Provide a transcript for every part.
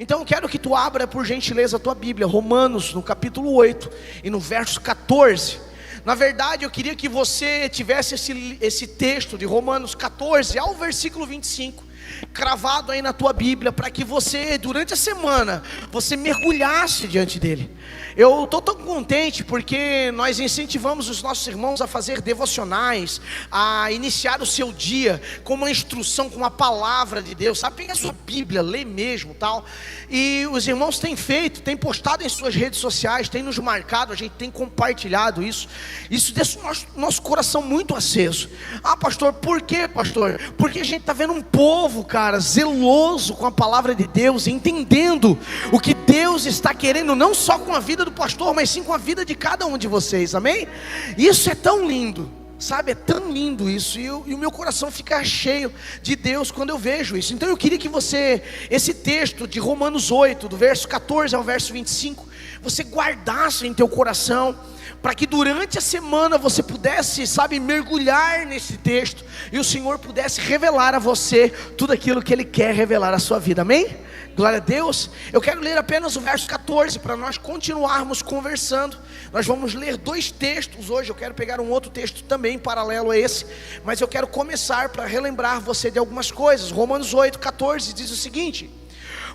Então eu quero que tu abra por gentileza a tua Bíblia, Romanos no capítulo 8 e no verso 14. Na verdade eu queria que você tivesse esse texto de Romanos 14 ao versículo 25 cravado aí na tua Bíblia, para que você durante a semana, você mergulhasse diante dele. Eu estou tão contente porque nós incentivamos os nossos irmãos a fazer devocionais, a iniciar o seu dia com uma instrução, com a palavra de Deus, sabe? Pega a sua Bíblia, lê mesmo, tal. E os irmãos têm feito, têm postado em suas redes sociais, têm nos marcado, a gente tem compartilhado isso. Isso deixa o nosso coração muito aceso. Ah, pastor, por quê, pastor? Porque a gente está vendo um povo, cara, zeloso com a palavra de Deus, entendendo o que Deus está querendo, não só com a vida do pastor, mas sim com a vida de cada um de vocês, amém? Isso é tão lindo, sabe, é tão lindo isso, e o meu coração fica cheio de Deus quando eu vejo isso. Então eu queria que você, esse texto de Romanos 8, do verso 14 ao verso 25, você guardasse em teu coração, para que durante a semana você pudesse, sabe, mergulhar nesse texto, e o Senhor pudesse revelar a você tudo aquilo que Ele quer revelar à sua vida, amém? Glória a Deus. Eu quero ler apenas o verso 14, para nós continuarmos conversando. Nós vamos ler dois textos hoje, eu quero pegar um outro texto também paralelo a esse, mas eu quero começar para relembrar você de algumas coisas. Romanos 8, 14 diz o seguinte: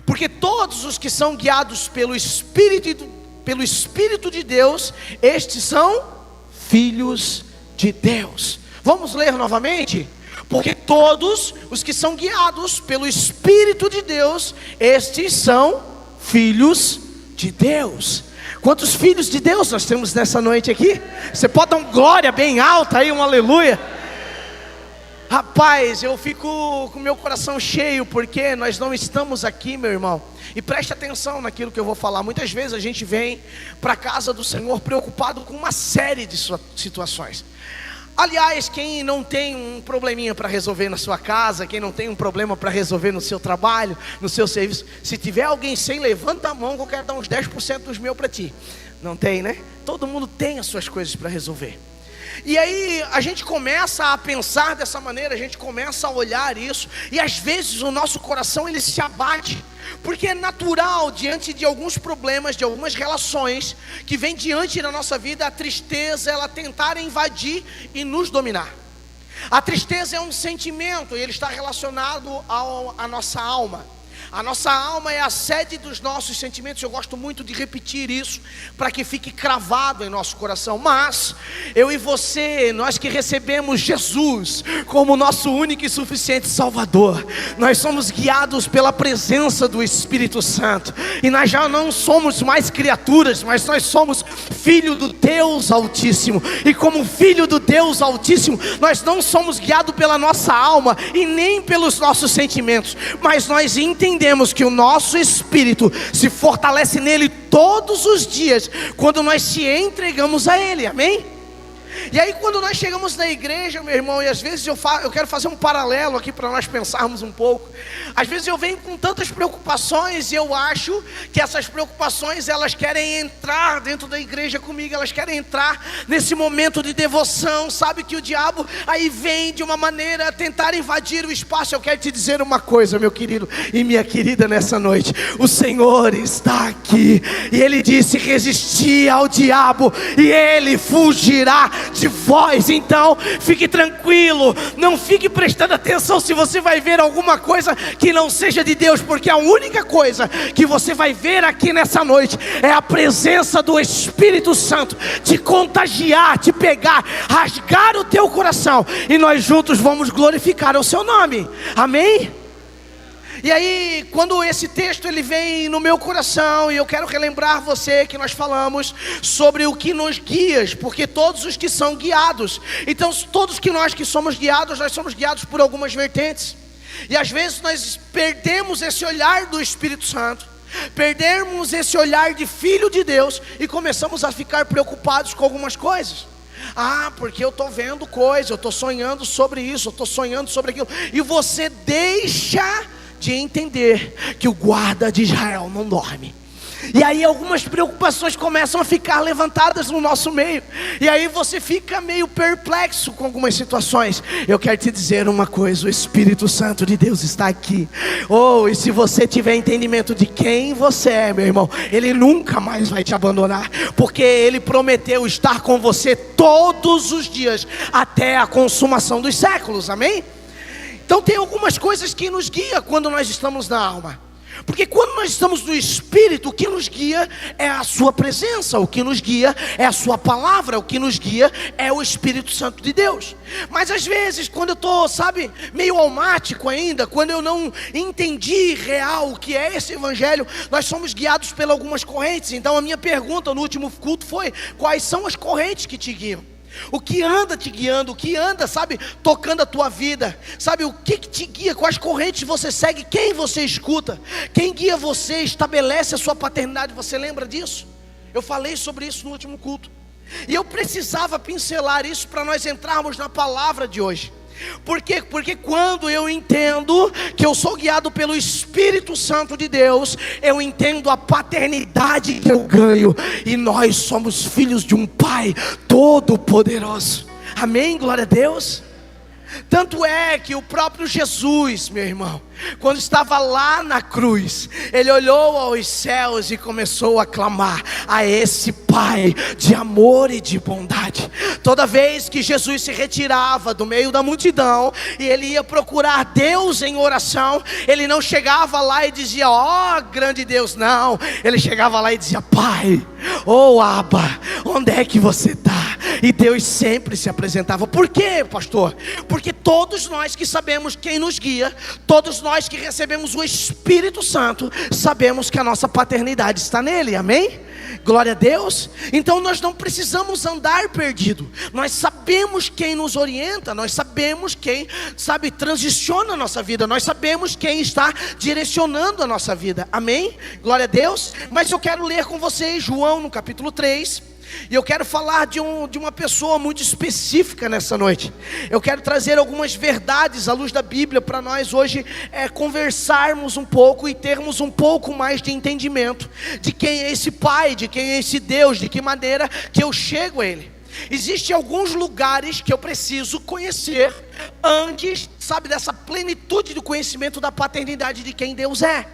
porque todos os que são guiados pelo Espírito de Deus, estes são filhos de Deus. Vamos ler novamente? Porque todos os que são guiados pelo Espírito de Deus, estes são filhos de Deus. Quantos filhos de Deus nós temos nessa noite aqui? Você pode dar um glória bem alta aí, um aleluia? Rapaz, eu fico com meu coração cheio, porque nós não estamos aqui, meu irmão, e preste atenção naquilo que eu vou falar. Muitas vezes a gente vem para a casa do Senhor preocupado com uma série de situações. Aliás, quem não tem um probleminha para resolver na sua casa, quem não tem um problema para resolver no seu trabalho, no seu serviço, se tiver alguém sem, levanta a mão que eu quero dar uns 10% dos meus para ti. Não tem, né? Todo mundo tem as suas coisas para resolver. E aí a gente começa a pensar dessa maneira, a gente começa a olhar isso, e às vezes o nosso coração ele se abate, porque é natural diante de alguns problemas, de algumas relações que vem diante da nossa vida, a tristeza ela tentar invadir e nos dominar. A tristeza é um sentimento e ele está relacionado à nossa alma. A nossa alma é a sede dos nossos sentimentos. Eu gosto muito de repetir isso, para que fique cravado em nosso coração. Mas, eu e você, nós que recebemos Jesus como nosso único e suficiente Salvador, nós somos guiados pela presença do Espírito Santo. E nós já não somos mais criaturas, mas nós somos filho do Deus Altíssimo. E como filho do Deus Altíssimo, nós não somos guiados pela nossa alma e nem pelos nossos sentimentos, mas nós entendemos que o nosso espírito se fortalece nele todos os dias, quando nós se entregamos a Ele, amém? E aí quando nós chegamos na igreja, meu irmão, e às vezes eu quero fazer um paralelo aqui para nós pensarmos um pouco. Às vezes eu venho com tantas preocupações e eu acho que essas preocupações elas querem entrar dentro da igreja comigo, elas querem entrar nesse momento de devoção, sabe, que o diabo aí vem de uma maneira a tentar invadir o espaço. Eu quero te dizer uma coisa, meu querido e minha querida, nessa noite: o Senhor está aqui, e Ele disse: resistir ao diabo e ele fugirá de vós. Então fique tranquilo, não fique prestando atenção se você vai ver alguma coisa que não seja de Deus, porque a única coisa que você vai ver aqui nessa noite é a presença do Espírito Santo te contagiar, te pegar, rasgar o teu coração, e nós juntos vamos glorificar o seu nome, amém? E aí, quando esse texto ele vem no meu coração, e eu quero relembrar você que nós falamos sobre o que nos guia, porque todos os que são guiados, então todos que nós que somos guiados, nós somos guiados por algumas vertentes, e às vezes nós perdemos esse olhar do Espírito Santo, perdemos esse olhar de filho de Deus, e começamos a ficar preocupados com algumas coisas. Ah, porque eu estou vendo coisa, eu estou sonhando sobre isso, eu estou sonhando sobre aquilo, e você deixa de entender que o guarda de Israel não dorme. E aí algumas preocupações começam a ficar levantadas no nosso meio. E aí você fica meio perplexo com algumas situações. Eu quero te dizer uma coisa: o Espírito Santo de Deus está aqui. E se você tiver entendimento de quem você é, meu irmão, Ele nunca mais vai te abandonar. Porque Ele prometeu estar com você todos os dias, até a consumação dos séculos, amém? Então tem algumas coisas que nos guiam quando nós estamos na alma. Porque quando nós estamos no Espírito, o que nos guia é a sua presença, o que nos guia é a sua palavra, o que nos guia é o Espírito Santo de Deus. Mas às vezes, quando eu estou, meio almático ainda, quando eu não entendi real o que é esse Evangelho, nós somos guiados por algumas correntes. Então a minha pergunta no último culto foi: quais são as correntes que te guiam? O que anda te guiando, o que anda, tocando a tua vida, o que te guia, quais correntes você segue, quem você escuta, quem guia você, estabelece a sua paternidade. Você lembra disso? Eu falei sobre isso no último culto, e eu precisava pincelar isso para nós entrarmos na palavra de hoje. Por quê? Porque quando eu entendo que eu sou guiado pelo Espírito Santo de Deus, eu entendo a paternidade que eu ganho, e nós somos filhos de um Pai Todo-Poderoso, amém? Glória a Deus. Tanto é que o próprio Jesus, meu irmão, quando estava lá na cruz, Ele olhou aos céus e começou a clamar a esse Pai de amor e de bondade. Toda vez que Jesus se retirava do meio da multidão e Ele ia procurar Deus em oração, Ele não chegava lá e dizia: ó grande Deus, não. Ele chegava lá e dizia: Pai, Abba, onde é que você está? E Deus sempre se apresentava. Por quê, pastor? Porque todos nós que sabemos quem nos guia, todos nós que recebemos o Espírito Santo, sabemos que a nossa paternidade está nele, amém? Glória a Deus. Então nós não precisamos andar perdido. Nós sabemos quem nos orienta, nós sabemos quem, transiciona a nossa vida, nós sabemos quem está direcionando a nossa vida, amém? Glória a Deus. Mas eu quero ler com vocês João no capítulo 3. E eu quero falar de uma pessoa muito específica nessa noite. Eu quero trazer algumas verdades à luz da Bíblia para nós hoje conversarmos um pouco e termos um pouco mais de entendimento de quem é esse Pai, de quem é esse Deus, de que maneira que eu chego a Ele. Existem alguns lugares que eu preciso conhecer antes, dessa plenitude do conhecimento da paternidade de quem Deus é.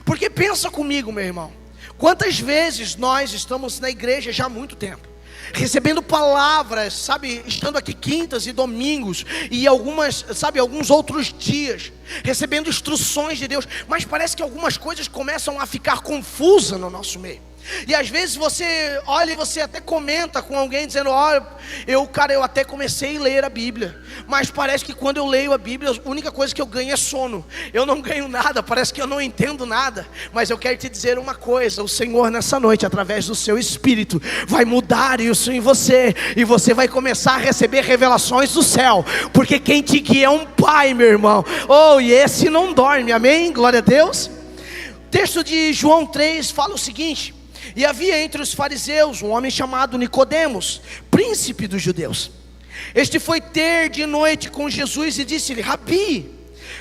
Porque pensa comigo, meu irmão, quantas vezes nós estamos na igreja já há muito tempo, recebendo palavras, estando aqui quintas e domingos e alguns outros dias, recebendo instruções de Deus, mas parece que algumas coisas começam a ficar confusas no nosso meio. E às vezes você olha e você até comenta com alguém dizendo: olha, eu até comecei a ler a Bíblia, mas parece que quando eu leio a Bíblia, a única coisa que eu ganho é sono. Eu não ganho nada, parece que eu não entendo nada. Mas eu quero te dizer uma coisa: o Senhor nessa noite, através do seu Espírito, vai mudar isso em você, e você vai começar a receber revelações do céu, porque quem te guia é um Pai, meu irmão. E esse não dorme, amém? Glória a Deus. O texto de João 3 fala o seguinte: e havia entre os fariseus um homem chamado Nicodemos, príncipe dos judeus. Este foi ter de noite com Jesus e disse-lhe: Rabi,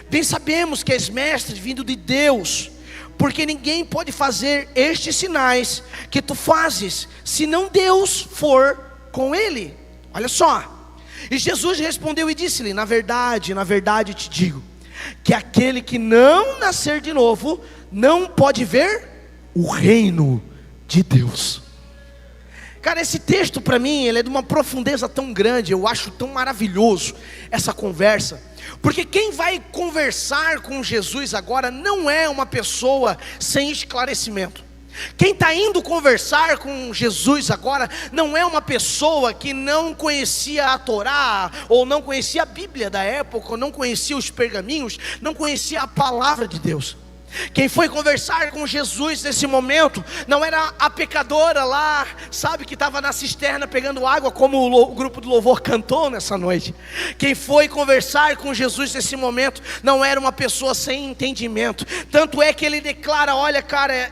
bem sabemos que és mestre vindo de Deus, porque ninguém pode fazer estes sinais que tu fazes, se não Deus for com ele. Olha só. E Jesus respondeu e disse-lhe: na verdade te digo, que aquele que não nascer de novo, não pode ver o reino de Deus. Cara, esse texto para mim, ele é de uma profundeza tão grande. Eu acho tão maravilhoso essa conversa, porque quem vai conversar com Jesus agora não é uma pessoa sem esclarecimento. Quem está indo conversar com Jesus agora não é uma pessoa que não conhecia a Torá, ou não conhecia a Bíblia da época, ou não conhecia os pergaminhos, não conhecia a palavra de Deus. Quem foi conversar com Jesus nesse momento não era a pecadora lá, que estava na cisterna pegando água, como o grupo do louvor cantou nessa noite. Quem foi conversar com Jesus nesse momento não era uma pessoa sem entendimento. Tanto é que ele declara: olha cara,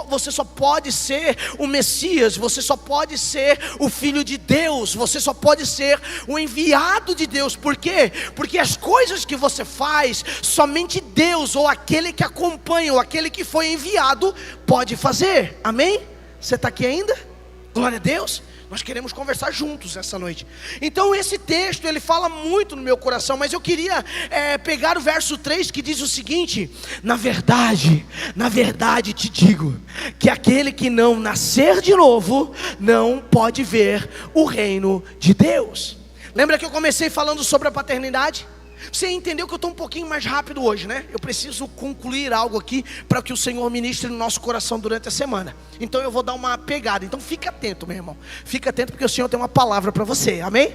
você só pode ser o Messias, você só pode ser o Filho de Deus, você só pode ser o enviado de Deus. Por quê? Porque as coisas que você faz, somente Deus, ou aquele que a acompanham aquele que foi enviado pode fazer. Amém? Você está aqui ainda? Glória a Deus. Nós queremos conversar juntos essa noite. Então esse texto, ele fala muito no meu coração. Mas eu queria pegar o verso 3, que diz o seguinte: na verdade te digo, que aquele que não nascer de novo, não pode ver o reino de Deus. Lembra que eu comecei falando sobre a paternidade? Você entendeu que eu estou um pouquinho mais rápido hoje, né? Eu preciso concluir algo aqui para que o Senhor ministre no nosso coração durante a semana. Então eu vou dar uma pegada. Então fica atento, meu irmão. Fica atento, porque o Senhor tem uma palavra para você. Amém?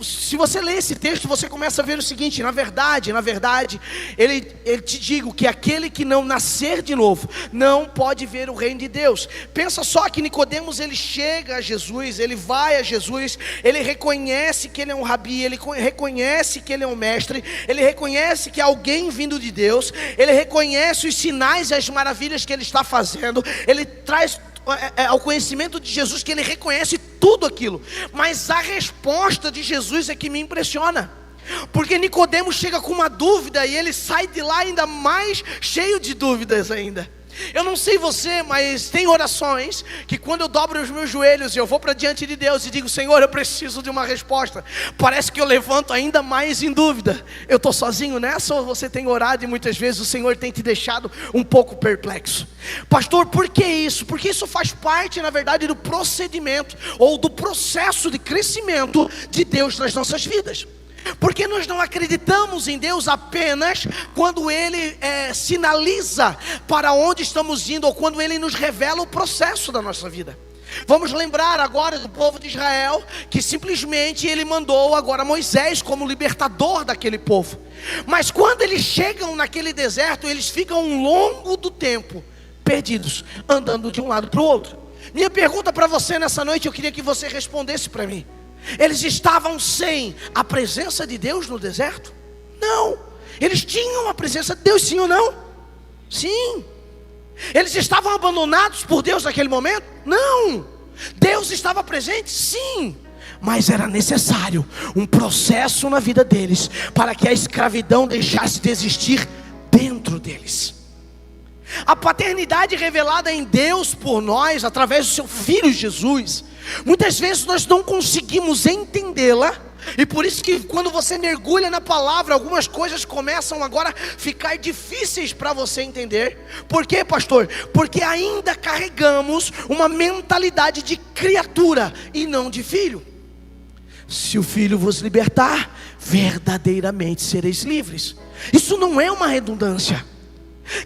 Se você ler esse texto, você começa a ver o seguinte: na verdade, ele te digo que aquele que não nascer de novo, não pode ver o reino de Deus. Pensa só que Nicodemos, ele chega a Jesus, ele vai a Jesus, ele reconhece que ele é um rabi, ele reconhece que ele é um mestre, ele reconhece que é alguém vindo de Deus, ele reconhece os sinais e as maravilhas que ele está fazendo, ele traz ao conhecimento de Jesus que ele reconhece tudo aquilo. Mas a resposta de Jesus é que me impressiona, porque Nicodemos chega com uma dúvida e ele sai de lá ainda mais cheio de dúvidas ainda. Eu não sei você, mas tem orações que quando eu dobro os meus joelhos e eu vou para diante de Deus e digo: Senhor, eu preciso de uma resposta, parece que eu levanto ainda mais em dúvida. Eu estou sozinho nessa, ou você tem orado e muitas vezes o Senhor tem te deixado um pouco perplexo? Pastor, por que isso? Porque isso faz parte, na verdade, do procedimento ou do processo de crescimento de Deus nas nossas vidas. Porque nós não acreditamos em Deus apenas quando Ele sinaliza para onde estamos indo, ou quando Ele nos revela o processo da nossa vida. Vamos lembrar agora do povo de Israel, que simplesmente Ele mandou agora Moisés como libertador daquele povo. Mas quando eles chegam naquele deserto, eles ficam um longo do tempo perdidos, andando de um lado para o outro. Minha pergunta para você nessa noite, eu queria que você respondesse para mim: eles estavam sem a presença de Deus no deserto? Não. Eles tinham a presença de Deus, sim ou não? Sim. Eles estavam abandonados por Deus naquele momento? Não. Deus estava presente? Sim. Mas era necessário um processo na vida deles para que a escravidão deixasse de existir dentro deles. A paternidade revelada em Deus por nós, através do seu Filho Jesus, muitas vezes nós não conseguimos entendê-la. E por isso que quando você mergulha na palavra, algumas coisas começam agora a ficar difíceis para você entender. Por quê, pastor? Porque ainda carregamos uma mentalidade de criatura e não de filho. Se o Filho vos libertar, verdadeiramente sereis livres. Isso não é uma redundância.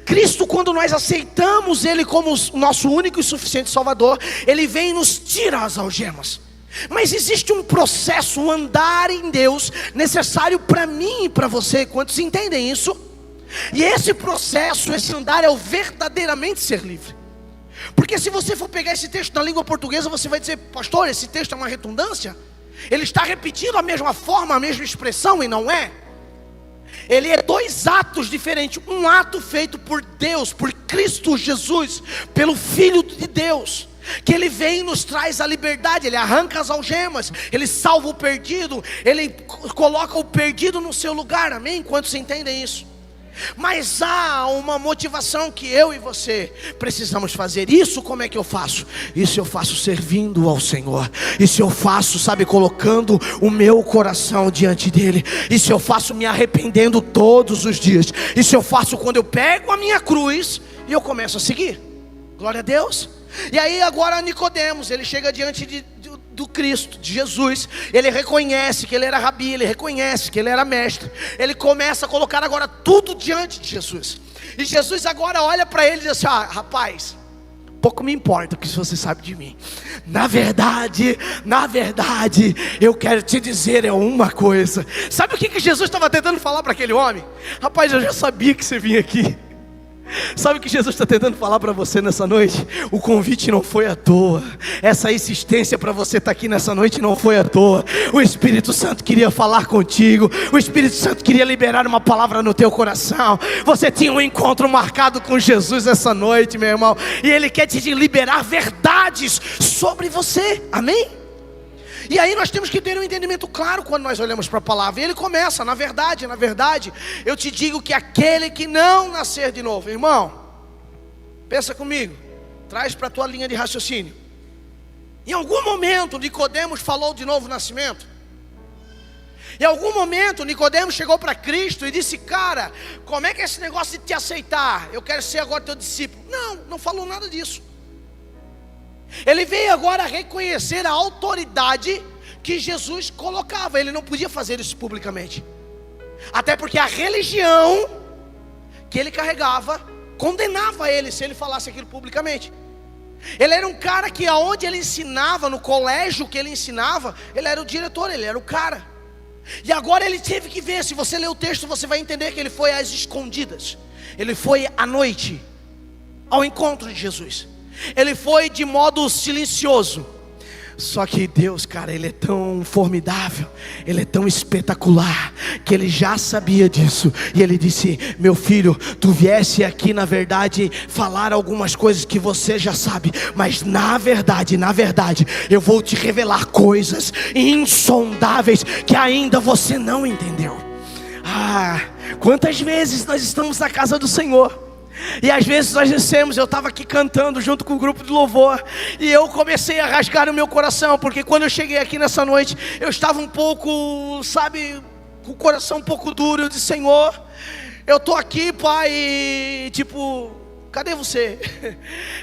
Cristo, quando nós aceitamos Ele como o nosso único e suficiente Salvador, Ele vem e nos tira as algemas. Mas existe um processo, um andar em Deus, necessário para mim e para você. Quantos entendem isso? E esse processo, esse andar, é o verdadeiramente ser livre. Porque se você for pegar esse texto na língua portuguesa, você vai dizer: pastor, esse texto é uma redundância? Ele está repetindo a mesma forma, a mesma expressão, e não é. Ele é dois atos diferentes. Um ato feito por Deus, por Cristo Jesus, pelo Filho de Deus, que Ele vem e nos traz a liberdade. Ele arranca as algemas, Ele salva o perdido, Ele coloca o perdido no seu lugar. Amém? Quantos entendem isso? Mas há uma motivação que eu e você precisamos fazer. Isso como é que eu faço? Isso eu faço servindo ao Senhor. Isso eu faço, sabe, colocando o meu coração diante dEle. Isso eu faço me arrependendo todos os dias. Isso eu faço quando eu pego a minha cruz e eu começo a seguir. Glória a Deus. E aí agora Nicodemos, ele chega diante do Cristo, de Jesus. Ele reconhece que ele era rabi, ele reconhece que ele era mestre. Ele começa a colocar agora tudo diante de Jesus. E Jesus agora olha para ele e diz assim: rapaz, pouco me importa o que você sabe de mim. Na verdade, eu quero te dizer uma coisa. Sabe o que Jesus estava tentando falar para aquele homem? Rapaz, eu já sabia que você vinha aqui. Sabe o que Jesus está tentando falar para você nessa noite? O convite não foi à toa. Essa insistência para você estar aqui nessa noite não foi à toa. O Espírito Santo queria falar contigo. O Espírito Santo queria liberar uma palavra no teu coração. Você tinha um encontro marcado com Jesus essa noite, meu irmão, e Ele quer te liberar verdades sobre você. Amém? E aí nós temos que ter um entendimento claro quando nós olhamos para a palavra. E ele começa, na verdade, eu te digo que aquele que não nascer de novo, irmão, pensa comigo, traz para a tua linha de raciocínio. Em algum momento Nicodemos falou de novo nascimento? Em algum momento Nicodemos chegou para Cristo e disse: cara, como é que é esse negócio de te aceitar? Eu quero ser agora teu discípulo. Não falou nada disso. Ele veio agora reconhecer a autoridade que Jesus colocava. Ele não podia fazer isso publicamente, até porque a religião que ele carregava condenava ele se ele falasse aquilo publicamente. Ele era um cara que aonde ele ensinava, no colégio que ele ensinava, ele era o diretor, ele era o cara. E agora ele teve que ver. Se você ler o texto, você vai entender que ele foi às escondidas. Ele foi à noite ao encontro de Jesus. Ele foi de modo silencioso. Só que Deus, cara, Ele é tão formidável, Ele é tão espetacular, que Ele já sabia disso. E Ele disse: meu filho, tu viesse aqui na verdade falar algumas coisas que você já sabe, mas na verdade, eu vou te revelar coisas insondáveis que ainda você não entendeu. Quantas vezes nós estamos na casa do Senhor e às vezes nós dissemos, eu estava aqui cantando junto com o grupo de louvor, e eu comecei a rasgar o meu coração, porque quando eu cheguei aqui nessa noite, eu estava um pouco, sabe, com o coração um pouco duro. Eu disse: Senhor, eu estou aqui, Pai, e tipo, cadê você?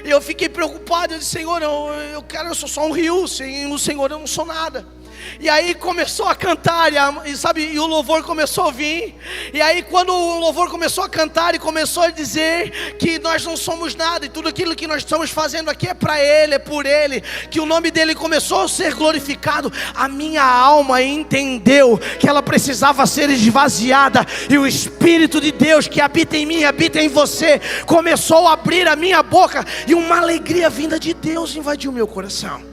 E eu fiquei preocupado. Eu disse: Senhor, eu sou só um rio, sem o Senhor eu não sou nada. E aí começou a cantar, e o louvor começou a vir. E aí quando o louvor começou a cantar e começou a dizer que nós não somos nada, e tudo aquilo que nós estamos fazendo aqui é para Ele, é por Ele, que o nome dEle começou a ser glorificado, a minha alma entendeu que ela precisava ser esvaziada. E o Espírito de Deus que habita em mim, habita em você, começou a abrir a minha boca, e uma alegria vinda de Deus invadiu meu coração.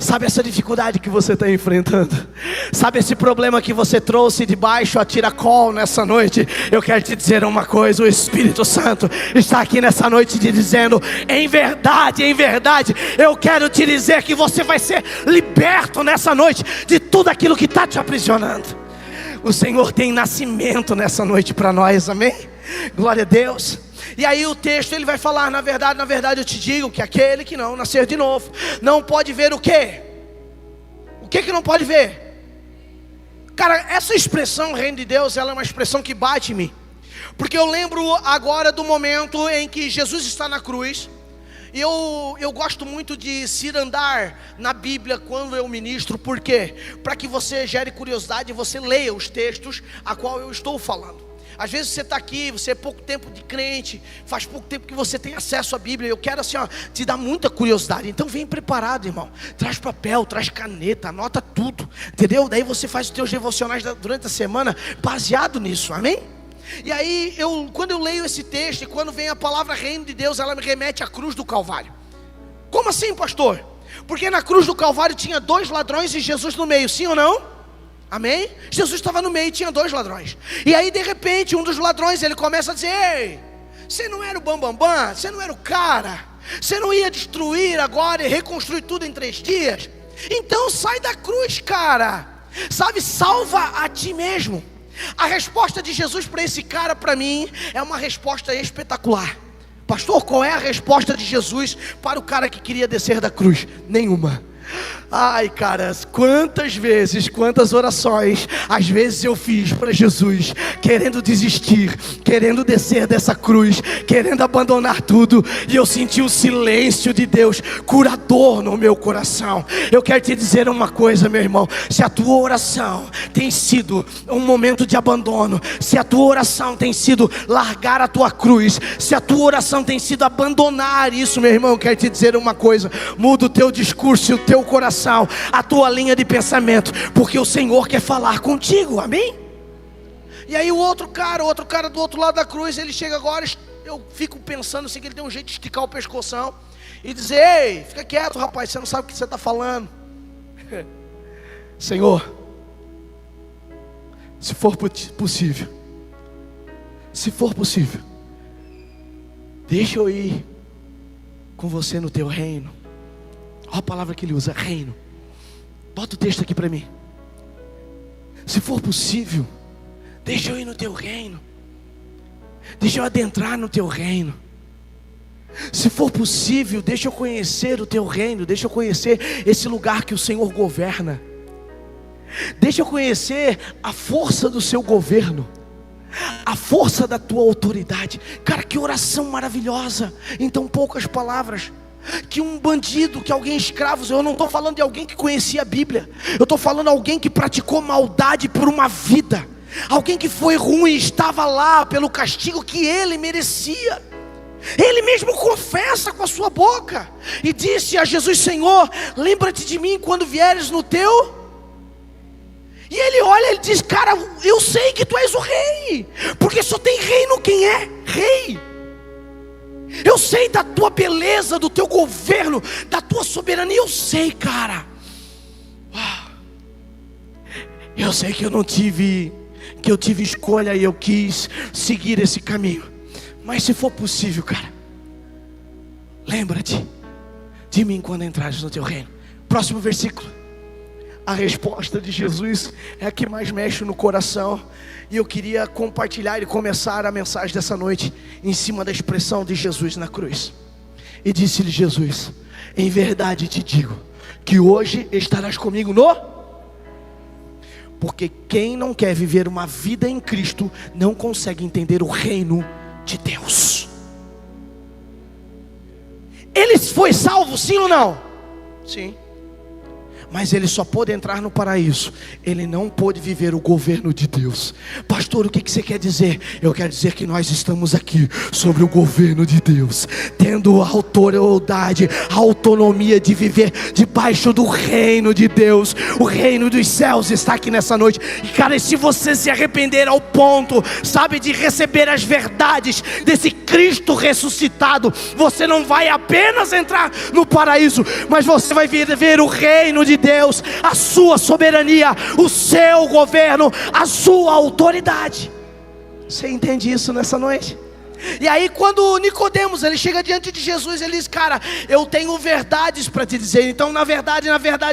Sabe essa dificuldade que você está enfrentando? Sabe esse problema que você trouxe debaixo a tiracol nessa noite? Eu quero te dizer uma coisa: o Espírito Santo está aqui nessa noite te dizendo: em verdade, eu quero te dizer que você vai ser liberto nessa noite de tudo aquilo que está te aprisionando. O Senhor tem nascimento nessa noite para nós, amém? Glória a Deus. E aí o texto ele vai falar: na verdade eu te digo que aquele que não nascer de novo não pode ver o quê? O que não pode ver? Cara, essa expressão reino de Deus, ela é uma expressão que bate em mim, porque eu lembro agora do momento em que Jesus está na cruz. E eu gosto muito de cirandar na Bíblia quando eu ministro. Por quê? Para que você gere curiosidade e você leia os textos a qual eu estou falando. Às vezes você está aqui, você é pouco tempo de crente, faz pouco tempo que você tem acesso à Bíblia. Eu quero assim, te dar muita curiosidade. Então vem preparado, irmão. Traz papel, traz caneta, anota tudo, entendeu? Daí você faz os teus devocionais durante a semana baseado nisso, amém? E aí, quando eu leio esse texto, e quando vem a palavra reino de Deus, ela me remete à cruz do Calvário. Como assim, pastor? Porque na cruz do Calvário tinha 2 ladrões e Jesus no meio, sim ou não? Amém? Jesus estava no meio e tinha 2 ladrões. E aí de repente um dos ladrões, ele começa a dizer: ei, você não era o bambambam, você não era o cara, você não ia destruir agora e reconstruir tudo em 3 dias? Então sai da cruz, cara. Sabe, salva a ti mesmo. A resposta de Jesus para esse cara, para mim, é uma resposta espetacular. Pastor, qual é a resposta de Jesus para o cara que queria descer da cruz? Nenhuma. Ai, caras, quantas orações às vezes eu fiz para Jesus, querendo desistir, querendo descer dessa cruz, querendo abandonar tudo, e eu senti o silêncio de Deus curador no meu coração. Eu quero te dizer uma coisa, meu irmão: se a tua oração tem sido um momento de abandono, se a tua oração tem sido largar a tua cruz, se a tua oração tem sido abandonar isso, meu irmão, eu quero te dizer uma coisa: muda o teu discurso e o teu coração, a tua linha de pensamento, porque o Senhor quer falar contigo, amém? E aí o outro cara do outro lado da cruz, ele chega agora, eu fico pensando assim, que ele tem um jeito de esticar o pescoção e dizer: ei, fica quieto, rapaz, você não sabe o que você está falando. Senhor, se for possível, deixa eu ir com você no teu reino. Olha a palavra que ele usa: reino. Bota o texto aqui para mim. Se for possível, deixa eu ir no teu reino. Deixa eu adentrar no teu reino. Se for possível, deixa eu conhecer o teu reino. Deixa eu conhecer esse lugar que o Senhor governa. Deixa eu conhecer a força do seu governo, a força da tua autoridade. Cara, que oração maravilhosa, em tão poucas palavras. Que um bandido, que alguém escravo, eu não estou falando de alguém que conhecia a Bíblia, eu estou falando de alguém que praticou maldade por uma vida, alguém que foi ruim, estava lá pelo castigo que ele merecia. Ele mesmo confessa com a sua boca e disse a Jesus: Senhor, lembra-te de mim quando vieres no teu... E ele olha, ele diz: cara, eu sei que tu és o rei, porque só tem reino quem é rei. Eu sei da tua beleza, do teu governo, da tua soberania. Eu sei, cara. Eu sei que eu tive escolha e eu quis seguir esse caminho. Mas se for possível, cara, lembra-te de mim quando entrares no teu reino. Próximo versículo. A resposta de Jesus é a que mais mexe no coração. E eu queria compartilhar e começar a mensagem dessa noite em cima da expressão de Jesus na cruz. E disse-lhe Jesus: em verdade te digo, que hoje estarás comigo no... Porque quem não quer viver uma vida em Cristo, não consegue entender o reino de Deus. Ele foi salvo, sim ou não? Sim. Mas ele só pôde entrar no paraíso. Ele não pôde viver o governo de Deus. Pastor, o que você quer dizer? Eu quero dizer que nós estamos aqui sobre o governo de Deus, tendo a autoridade, a autonomia de viver debaixo do reino de Deus. O reino dos céus está aqui nessa noite. E cara, se você se arrepender ao ponto, sabe, de receber as verdades desse Cristo ressuscitado, você não vai apenas entrar no paraíso, mas você vai ver o reino de Deus, a sua soberania, o seu governo, a sua autoridade. Você entende isso nessa noite? E aí quando Nicodemos, ele chega diante de Jesus, ele diz: cara, eu tenho verdades para te dizer. Então na verdade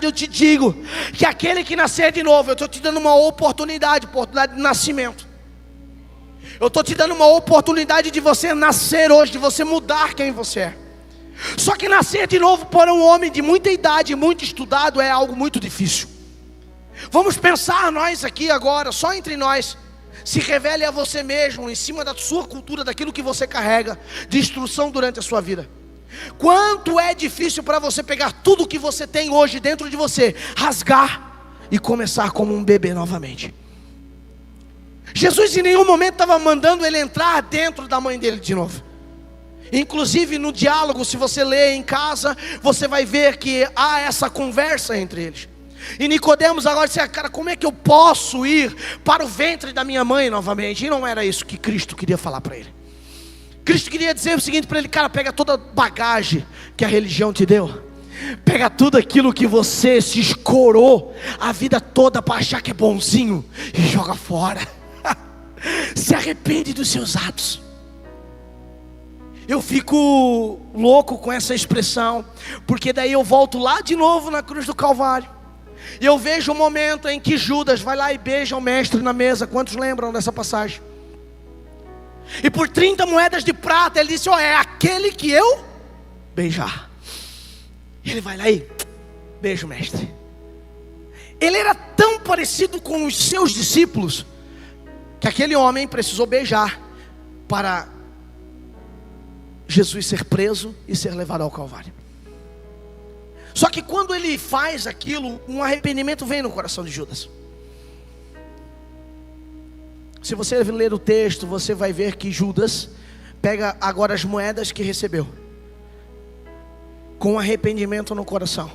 eu te digo, que aquele que nascer de novo, eu estou te dando uma oportunidade de nascimento. Eu estou te dando uma oportunidade de você nascer hoje, de você mudar quem você é. Só que nascer de novo para um homem de muita idade, muito estudado, é algo muito difícil. Vamos pensar nós aqui agora, só entre nós. Se revele a você mesmo, em cima da sua cultura, daquilo que você carrega de instrução durante a sua vida. Quanto é difícil para você pegar tudo que você tem hoje dentro de você, rasgar e começar como um bebê novamente. Jesus em nenhum momento estava mandando ele entrar dentro da mãe dele de novo. Inclusive no diálogo, se você ler em casa, você vai ver que há essa conversa entre eles. E Nicodemos agora disse: cara, como é que eu posso ir para o ventre da minha mãe novamente? E não era isso que Cristo queria falar para ele. Cristo queria dizer o seguinte para ele: cara, pega toda a bagagem que a religião te deu, pega tudo aquilo que você se escorou a vida toda para achar que é bonzinho, e joga fora. Se arrepende dos seus atos. Eu fico louco com essa expressão, porque daí eu volto lá de novo na cruz do Calvário, e eu vejo o momento em que Judas vai lá e beija o mestre na mesa. Quantos lembram dessa passagem? E por 30 moedas de prata ele disse: é aquele que eu beijar. Ele vai lá e beija o mestre. Ele era tão parecido com os seus discípulos, que aquele homem precisou beijar para Jesus ser preso e ser levado ao Calvário. Só que quando ele faz aquilo, um arrependimento vem no coração de Judas. Se você ler o texto, você vai ver que Judas pega agora as moedas que recebeu, com arrependimento no coração.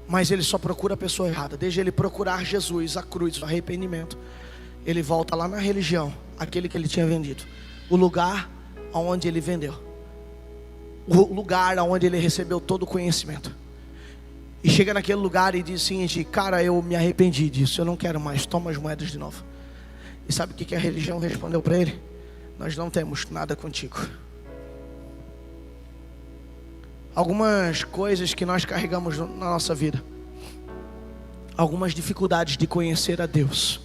Mas ele só procura a pessoa errada. Desde ele procurar Jesus, a cruz, o arrependimento, ele volta lá na religião, aquele que ele tinha vendido, o lugar onde ele vendeu, o lugar onde ele recebeu todo o conhecimento. E chega naquele lugar e diz o seguinte: cara, eu me arrependi disso, eu não quero mais, toma as moedas de novo. E sabe o que a religião respondeu para ele? Nós não temos nada contigo. Algumas coisas que nós carregamos na nossa vida, algumas dificuldades de conhecer a Deus,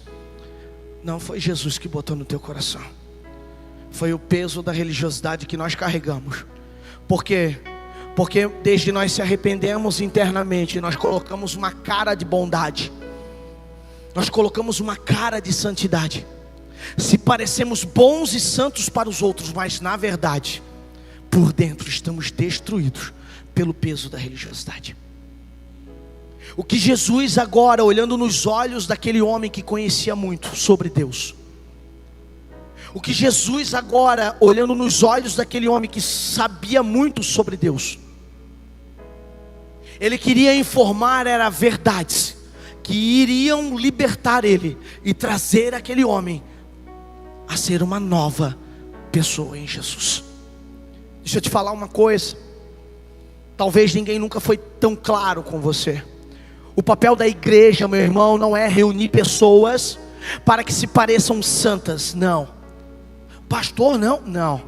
não foi Jesus que botou no teu coração, foi o peso da religiosidade que nós carregamos. Por quê? Porque desde nós se arrependemos internamente, nós colocamos uma cara de bondade, nós colocamos uma cara de santidade. Se parecemos bons e santos para os outros, mas na verdade, por dentro estamos destruídos pelo peso da religiosidade. O que Jesus agora, olhando nos olhos daquele homem que conhecia muito sobre Deus, o que Jesus agora, olhando nos olhos daquele homem que sabia muito sobre Deus, ele queria informar, era verdades que iriam libertar ele e trazer aquele homem a ser uma nova pessoa em Jesus. Deixa eu te falar uma coisa, talvez ninguém nunca foi tão claro com você. O papel da igreja, meu irmão, não é reunir pessoas para que se pareçam santas, não. Pastor, não.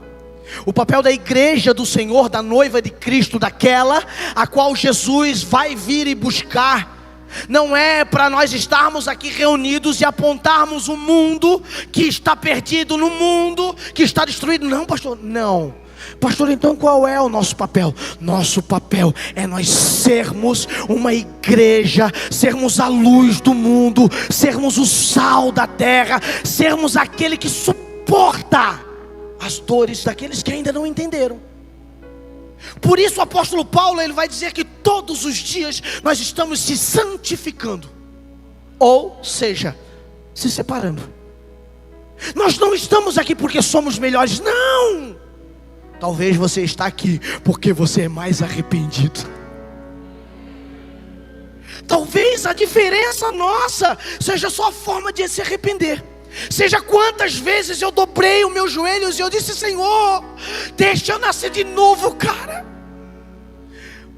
O papel da igreja do Senhor, da noiva de Cristo, daquela a qual Jesus vai vir e buscar, não é para nós estarmos aqui reunidos e apontarmos o mundo que está perdido, no mundo que está destruído. Não, pastor, não. Pastor, então qual é o nosso papel? Nosso papel é nós sermos uma igreja, sermos a luz do mundo, sermos o sal da terra, sermos aquele que suporta as dores daqueles que ainda não entenderam. Por isso o apóstolo Paulo, ele vai dizer que todos os dias nós estamos se santificando, ou seja, se separando. Nós não estamos aqui porque somos melhores, não. Talvez você está aqui porque você é mais arrependido. Talvez a diferença nossa seja só a forma de se arrepender. Seja quantas vezes eu dobrei os meus joelhos e eu disse: Senhor, deixa eu nascer de novo, cara.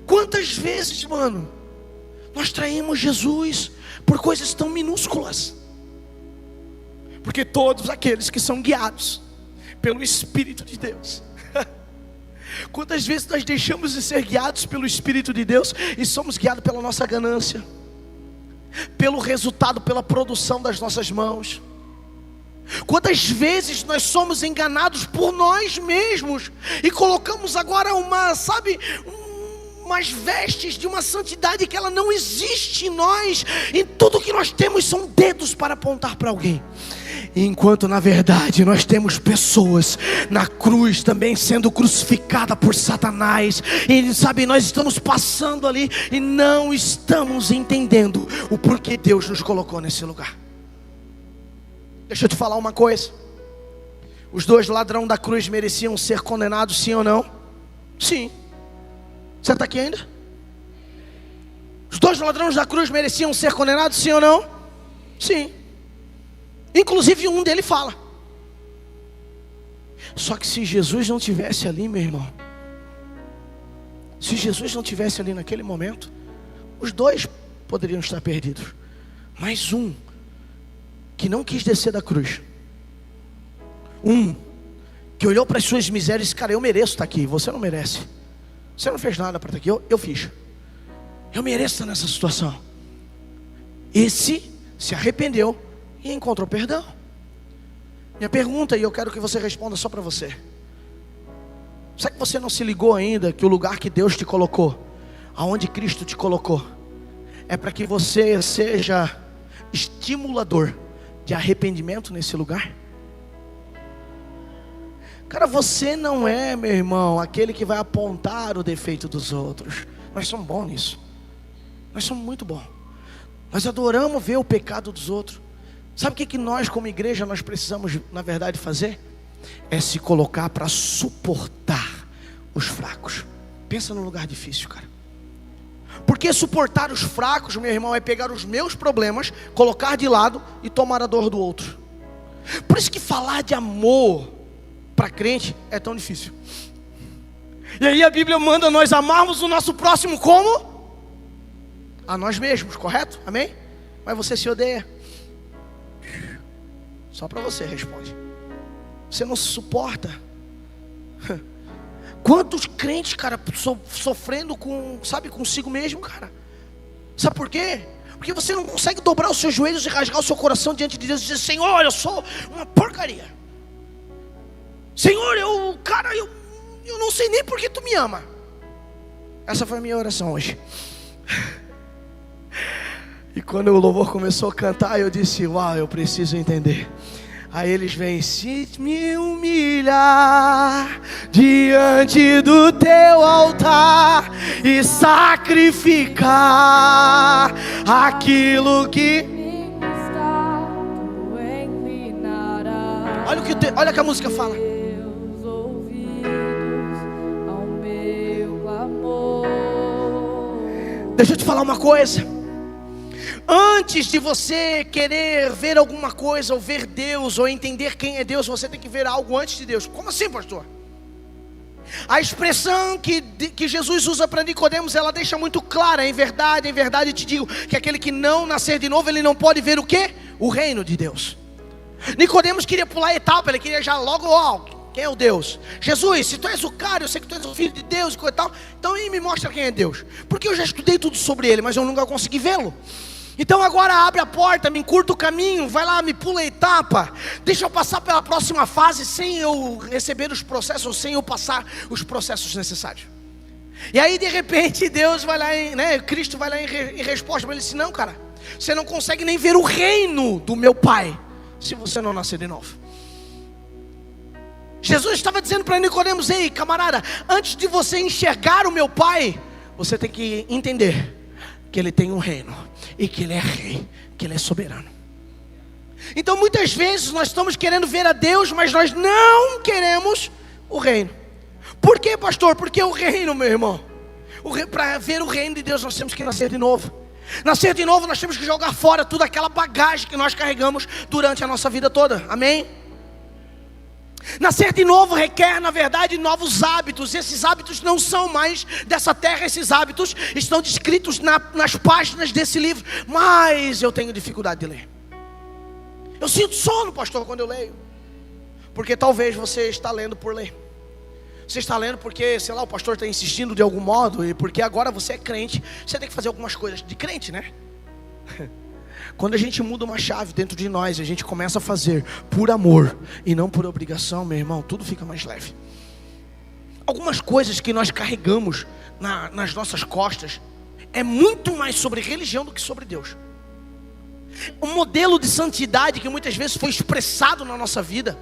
Quantas vezes, mano, nós traímos Jesus por coisas tão minúsculas. Porque todos aqueles que são guiados pelo Espírito de Deus, quantas vezes nós deixamos de ser guiados pelo Espírito de Deus e somos guiados pela nossa ganância, pelo resultado, pela produção das nossas mãos. Quantas vezes nós somos enganados por nós mesmos e colocamos agora umas vestes de uma santidade que ela não existe em nós, e tudo que nós temos são dedos para apontar para alguém, enquanto na verdade nós temos pessoas na cruz também sendo crucificada por Satanás, e nós estamos passando ali e não estamos entendendo o porquê Deus nos colocou nesse lugar. Deixa eu te falar uma coisa, os dois ladrões da cruz mereciam ser condenados, sim ou não? Sim. Você está aqui ainda? Os dois ladrões da cruz mereciam ser condenados, sim ou não? Sim. Inclusive um deles fala. Só que se Jesus não tivesse ali, meu irmão, se Jesus não tivesse ali naquele momento, os dois poderiam estar perdidos. Mas um que não quis descer da cruz, um que olhou para as suas misérias e disse: cara, eu mereço estar aqui, você não merece. Você não fez nada para estar aqui, eu fiz. Eu mereço estar nessa situação. Esse se arrependeu e encontrou perdão. Minha pergunta, e eu quero que você responda só para você: será que você não se ligou ainda que o lugar que Deus te colocou, aonde Cristo te colocou, é para que você seja estimulador de arrependimento nesse lugar? Cara, você não é, meu irmão, aquele que vai apontar o defeito dos outros. Nós somos bons nisso. Nós somos muito bons. Nós adoramos ver o pecado dos outros. Sabe o que nós como igreja nós precisamos na verdade fazer? É se colocar para suportar os fracos. Pensa num lugar difícil, cara. Porque suportar os fracos, meu irmão, é pegar os meus problemas, colocar de lado e tomar a dor do outro. Por isso que falar de amor para crente é tão difícil. E aí a Bíblia manda nós amarmos o nosso próximo como? A nós mesmos, correto? Amém? Mas você se odeia. Só para você responde. Você não se suporta. Quantos crentes, cara, sofrendo consigo mesmo, cara? Sabe por quê? Porque você não consegue dobrar os seus joelhos e rasgar o seu coração diante de Deus e dizer: Senhor, eu sou uma porcaria. Senhor, eu não sei nem por que tu me ama. Essa foi a minha oração hoje. E quando o louvor começou a cantar, eu disse: uau, eu preciso entender. Aí eles vêm: se me humilhar diante do teu altar e sacrificar aquilo que... Olha o que a música fala. Deixa eu te falar uma coisa. Antes de você querer ver alguma coisa, ou ver Deus, ou entender quem é Deus, você tem que ver algo antes de Deus. Como assim, pastor? A expressão que Jesus usa para Nicodemos, ela deixa muito clara: em verdade te digo, que aquele que não nascer de novo, ele não pode ver o quê? O reino de Deus. Nicodemos queria pular a etapa, ele queria já logo, quem é o Deus? Jesus, se tu és o cara, eu sei que tu és o filho de Deus e coisa e tal, então aí me mostra quem é Deus. Porque eu já estudei tudo sobre ele, mas eu nunca consegui vê-lo. Então agora abre a porta, me encurta o caminho, vai lá, me pula a etapa, deixa eu passar pela próxima fase sem eu receber os processos, sem eu passar os processos necessários. E aí de repente Deus vai lá, Cristo vai lá em resposta para ele: disse: não, cara, você não consegue nem ver o reino do meu Pai se você não nascer de novo. Jesus estava dizendo para Nicodemos: ei, camarada, antes de você enxergar o meu Pai, você tem que entender que Ele tem um reino, e que Ele é rei, que Ele é soberano. Então muitas vezes nós estamos querendo ver a Deus, mas nós não queremos o reino. Por quê, pastor? Porque o reino, meu irmão, para ver o reino de Deus, nós temos que nascer de novo. Nascer de novo, nós temos que jogar fora toda aquela bagagem que nós carregamos durante a nossa vida toda. Amém? Nascer de novo requer, na verdade, novos hábitos. Esses hábitos não são mais dessa terra. Esses hábitos estão descritos nas páginas desse livro. Mas eu tenho dificuldade de ler. Eu sinto sono, pastor, quando eu leio. Porque talvez você está lendo por ler. Você está lendo porque, sei lá, o pastor está insistindo de algum modo. E porque agora você é crente, você tem que fazer algumas coisas de crente, né? Quando a gente muda uma chave dentro de nós, a gente começa a fazer por amor e não por obrigação, meu irmão, tudo fica mais leve. Algumas coisas que nós carregamos nas nossas costas é muito mais sobre religião do que sobre Deus. Um modelo de santidade que muitas vezes foi expressado na nossa vida,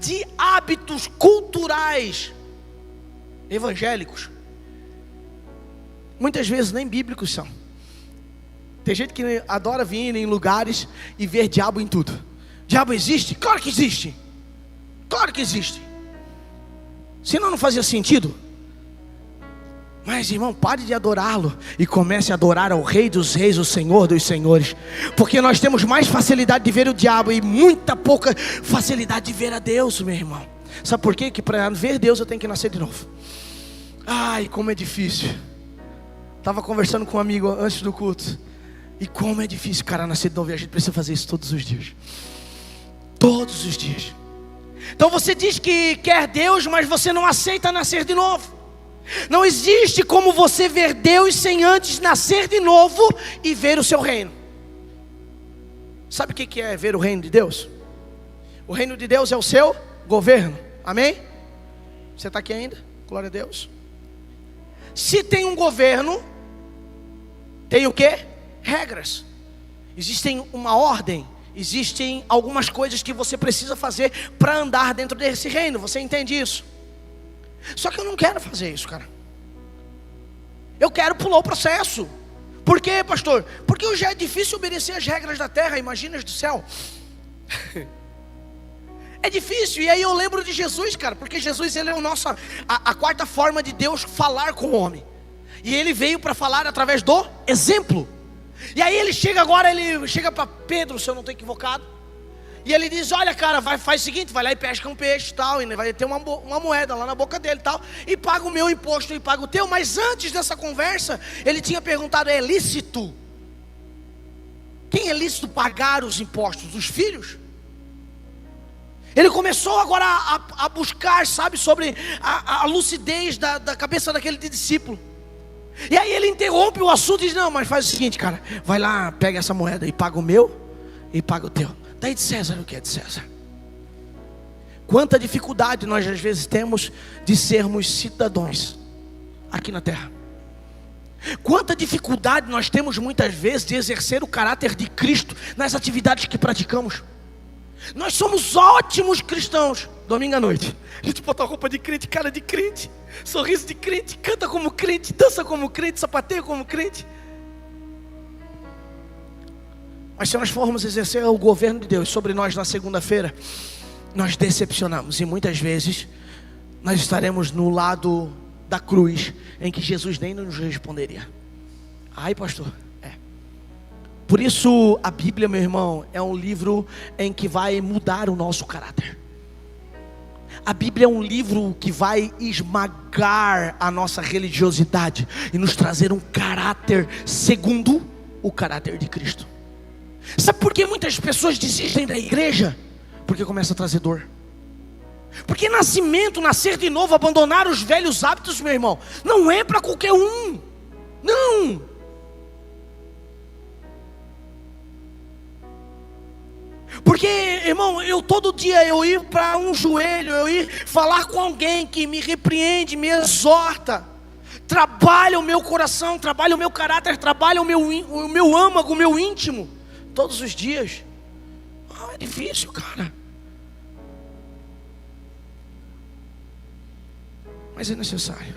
de hábitos culturais evangélicos, muitas vezes nem bíblicos são. Tem gente que adora vir em lugares e ver diabo em tudo. Diabo existe? Claro que existe. Claro que existe. Senão não fazia sentido. Mas, irmão, pare de adorá-lo e comece a adorar ao Rei dos Reis, o Senhor dos Senhores. Porque nós temos mais facilidade de ver o diabo e muita pouca facilidade de ver a Deus, meu irmão. Sabe por quê? Que para ver Deus eu tenho que nascer de novo. Ai, como é difícil. Estava conversando com um amigo antes do culto. E como é difícil, cara, nascer de novo. E a gente precisa fazer isso todos os dias. Todos os dias. Então você diz que quer Deus, mas você não aceita nascer de novo. Não existe como você ver Deus sem antes nascer de novo e ver o seu reino. Sabe o que é ver o reino de Deus? O reino de Deus é o seu governo. Amém? Você está aqui ainda? Glória a Deus. Se tem um governo, tem o quê? Regras. Existem uma ordem. Existem algumas coisas que você precisa fazer para andar dentro desse reino. Você entende isso? Só que eu não quero fazer isso, cara. Eu quero pular o processo. Por quê, pastor? Porque já é difícil obedecer as regras da terra. Imagina as do céu. É difícil. E aí eu lembro de Jesus, cara. Porque Jesus, ele é a quarta forma de Deus falar com o homem. E ele veio para falar através do exemplo. E aí ele chega para Pedro, se eu não estou equivocado. E ele diz: olha, cara, faz o seguinte, vai lá e pesca um peixe e tal, e vai ter uma moeda lá na boca dele e tal, e paga o meu imposto e paga o teu. Mas antes dessa conversa, ele tinha perguntado: é lícito? Quem é lícito pagar os impostos? Os filhos? Ele começou agora a buscar, sabe, sobre a lucidez da cabeça daquele discípulo. E aí ele interrompe o assunto e diz: não, mas faz o seguinte, cara, vai lá, pega essa moeda e paga o meu e paga o teu. Daí de César o que é de César. Quanta dificuldade nós às vezes temos de sermos cidadãos aqui na terra. Quanta dificuldade nós temos muitas vezes de exercer o caráter de Cristo nas atividades que praticamos. Nós somos ótimos cristãos. Domingo à noite a gente bota roupa de crente, cara de crente, sorriso de crente, canta como crente, dança como crente, sapateia como crente. Mas se nós formos exercer o governo de Deus sobre nós na segunda-feira, nós decepcionamos. E muitas vezes nós estaremos no lado da cruz, em que Jesus nem nos responderia. Ai, pastor, por isso a Bíblia, meu irmão, é um livro em que vai mudar o nosso caráter. A Bíblia é um livro que vai esmagar a nossa religiosidade e nos trazer um caráter segundo o caráter de Cristo. Sabe por que muitas pessoas desistem da igreja? Porque começa a trazer dor. Porque nascer de novo, abandonar os velhos hábitos, meu irmão, não é para qualquer um. Não. Porque, irmão, todo dia eu ir para um joelho, eu ir falar com alguém que me repreende, me exorta, trabalha o meu coração, trabalha o meu caráter, trabalha o meu âmago, o meu íntimo, todos os dias. É difícil, cara. Mas é necessário.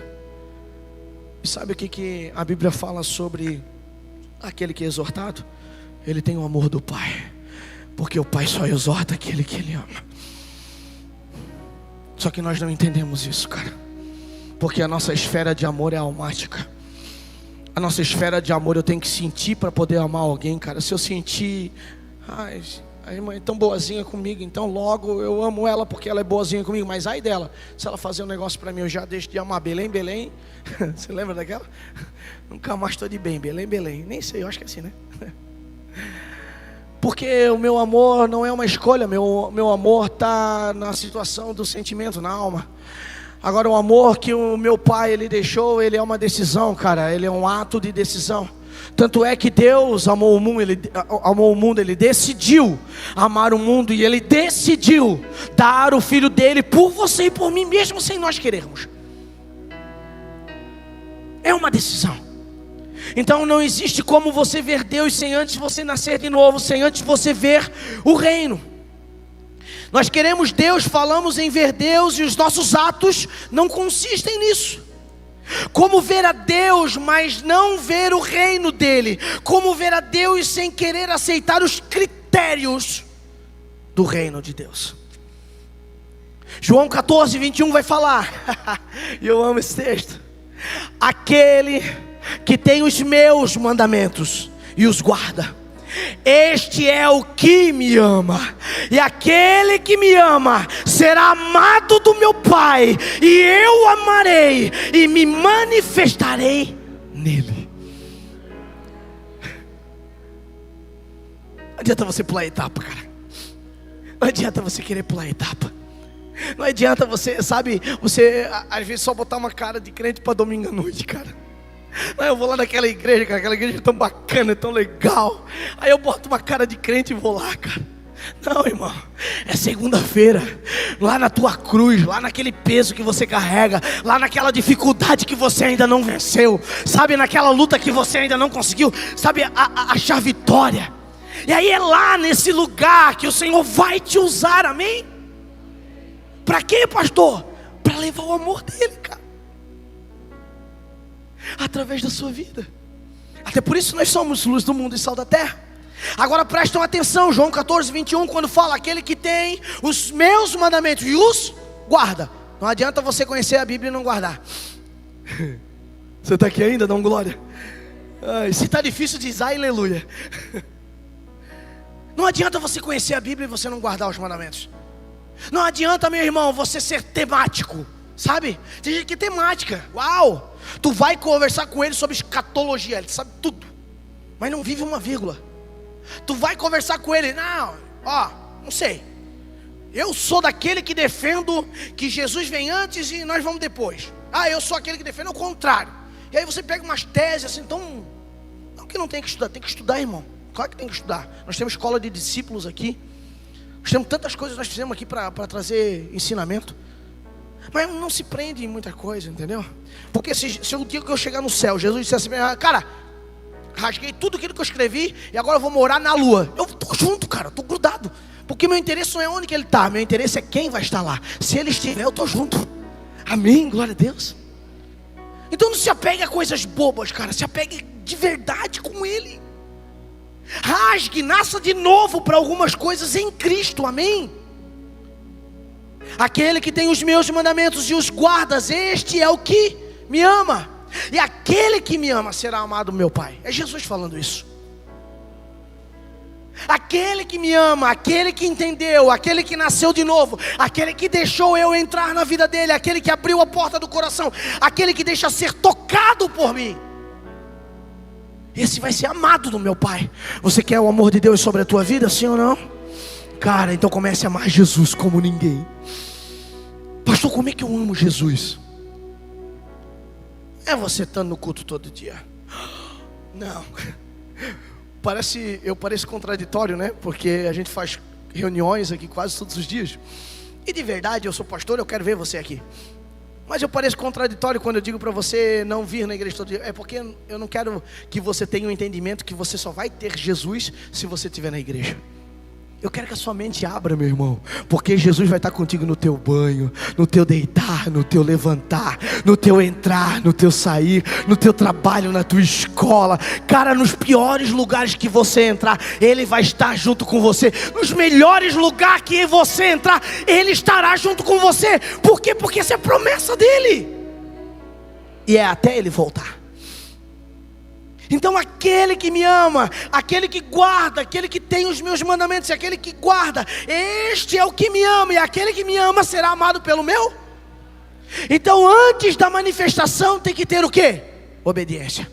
E sabe o que a Bíblia fala sobre aquele que é exortado? Ele tem o amor do Pai. Porque o Pai só exorta aquele que Ele ama. Só que nós não entendemos isso, cara. Porque a nossa esfera de amor é almática. A nossa esfera de amor eu tenho que sentir para poder amar alguém, cara. Se eu sentir, a irmã é tão boazinha comigo, então logo eu amo ela porque ela é boazinha comigo. Mas ai dela, se ela fazer um negócio para mim, eu já deixo de amar. Belém, Belém. Você lembra daquela? Nunca mais estou de bem, Belém, Belém. Nem sei, eu acho que é assim, né? Porque o meu amor não é uma escolha, meu amor está na situação do sentimento, na alma. Agora o amor que o meu pai ele deixou, ele é uma decisão, cara, ele é um ato de decisão. Tanto é que Deus amou o mundo, ele decidiu amar o mundo e ele decidiu dar o filho dele por você e por mim, mesmo sem nós querermos. É uma decisão. Então não existe como você ver Deus sem antes você nascer de novo, sem antes você ver o reino. Nós queremos Deus, falamos em ver Deus e os nossos atos não consistem nisso. Como ver a Deus, mas não ver o reino dele? Como ver a Deus sem querer aceitar os critérios do reino de Deus? João 14, 21 vai falar, e eu amo esse texto: aquele que tem os meus mandamentos e os guarda, este é o que me ama, e aquele que me ama será amado do meu Pai, e eu amarei e me manifestarei nele. Não adianta você pular a etapa, cara. Não adianta você querer pular a etapa. Não adianta você, sabe, você às vezes só botar uma cara de crente para domingo à noite, cara. Aí eu vou lá naquela igreja, cara, aquela igreja é tão bacana, é tão legal. Aí eu boto uma cara de crente e vou lá, cara. Não, irmão, é segunda-feira, lá na tua cruz, lá naquele peso que você carrega, lá naquela dificuldade que você ainda não venceu, sabe, naquela luta que você ainda não conseguiu, sabe, achar vitória. E aí é lá nesse lugar que o Senhor vai te usar, amém? Para quê, pastor? Para levar o amor dele, cara, através da sua vida. Até por isso nós somos luz do mundo e sal da terra. Agora prestam atenção, João 14, 21, quando fala: aquele que tem os meus mandamentos e os guarda. Não adianta você conhecer a Bíblia e não guardar. Você está aqui ainda? Dá um glória. Se está difícil, diz aleluia. Não adianta você conhecer a Bíblia e você não guardar os mandamentos. Não adianta, meu irmão, você ser temático, sabe? Tem gente que é temática. Uau! Tu vai conversar com ele sobre escatologia, ele sabe tudo, mas não vive uma vírgula. Tu vai conversar com ele, não sei. Eu sou daquele que defendo que Jesus vem antes e nós vamos depois. Eu sou aquele que defende o contrário. E aí você pega umas teses assim, então, não que não tem que estudar, irmão. Claro que tem que estudar. Nós temos escola de discípulos aqui. Nós temos tantas coisas que nós fizemos aqui para trazer ensinamento. Mas não se prende em muita coisa, entendeu? Porque se o dia que eu chegar no céu, Jesus disse assim, cara, rasguei tudo aquilo que eu escrevi e agora eu vou morar na lua. Eu tô junto, cara, eu tô grudado. Porque meu interesse não é onde que ele está, meu interesse é quem vai estar lá. Se ele estiver, eu tô junto. Amém, glória a Deus. Então não se apegue a coisas bobas, cara. Se apegue de verdade com ele. Rasgue, nasça de novo para algumas coisas em Cristo, amém? Aquele que tem os meus mandamentos e os guardas, este é o que me ama. E aquele que me ama será amado do meu Pai. É Jesus falando isso. Aquele que me ama, aquele que entendeu, aquele que nasceu de novo, aquele que deixou eu entrar na vida dele, aquele que abriu a porta do coração, aquele que deixa ser tocado por mim, esse vai ser amado do meu Pai. Você quer o amor de Deus sobre a tua vida, sim ou não? Cara, então comece a amar Jesus como ninguém. Pastor, como é que eu amo Jesus? É você estando no culto todo dia. Não. Eu pareço contraditório, né? Porque a gente faz reuniões aqui quase todos os dias. E de verdade, eu sou pastor, eu quero ver você aqui. Mas eu pareço contraditório quando eu digo para você não vir na igreja todo dia. É porque eu não quero que você tenha um entendimento que você só vai ter Jesus se você estiver na igreja. Eu quero que a sua mente abra, meu irmão, porque Jesus vai estar contigo no teu banho, no teu deitar, no teu levantar, no teu entrar, no teu sair, no teu trabalho, na tua escola. Cara, nos piores lugares que você entrar, Ele vai estar junto com você. Nos melhores lugares que você entrar, Ele estará junto com você. Por quê? Porque essa é a promessa dEle. E é até Ele voltar. Então aquele que me ama, aquele que guarda, aquele que tem os meus mandamentos, e aquele que guarda, este é o que me ama, e aquele que me ama será amado pelo meu. Então antes da manifestação tem que ter o quê? Obediência.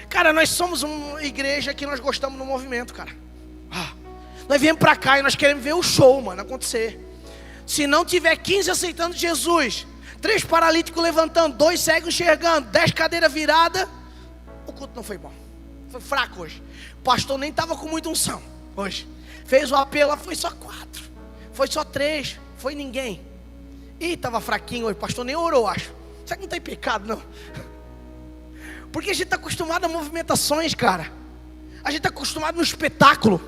Cara, nós somos uma igreja que nós gostamos do movimento, cara. Nós viemos pra cá e nós queremos ver o show, mano, acontecer. Se não tiver 15 aceitando Jesus, 3 paralíticos levantando, 2 cegos enxergando, 10 cadeiras viradas, o culto não foi bom. Foi fraco hoje. O pastor nem estava com muita unção hoje. Fez o apelo, foi só 4. Foi só 3. Foi ninguém. Ih, estava fraquinho hoje. O pastor nem orou, acho. Será que não tem pecado, não? Porque a gente está acostumado a movimentações, cara. A gente está acostumado no espetáculo.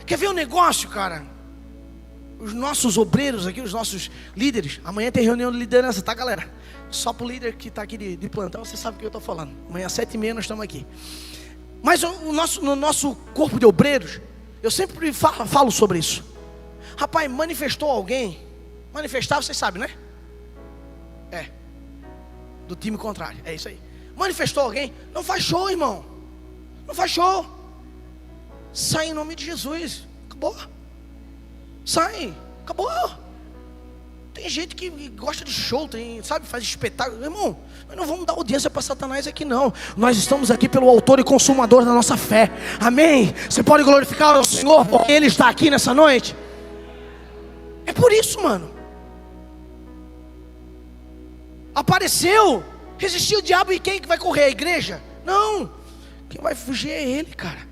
Quer ver o negócio, cara? Os nossos obreiros aqui, os nossos líderes, amanhã tem reunião de liderança, tá, galera? Só para o líder que está aqui de plantão, você sabe o que eu estou falando. Amanhã às 7h30 nós estamos aqui. Mas no nosso corpo de obreiros, eu sempre falo sobre isso. Rapaz, manifestou alguém? Manifestar, vocês sabem, né? É. Do time contrário, é isso aí. Manifestou alguém? Não faz show, irmão. Não faz show. Sai em nome de Jesus. Acabou. Sai, acabou. Tem gente que gosta de show, faz espetáculo. Irmão, nós não vamos dar audiência para Satanás aqui não. Nós estamos aqui pelo autor e consumador da nossa fé. Amém? Você pode glorificar o Senhor porque Ele está aqui nessa noite. É por isso, mano. Apareceu, resistiu o diabo, e quem que vai correr? A igreja? Não, quem vai fugir é ele, cara.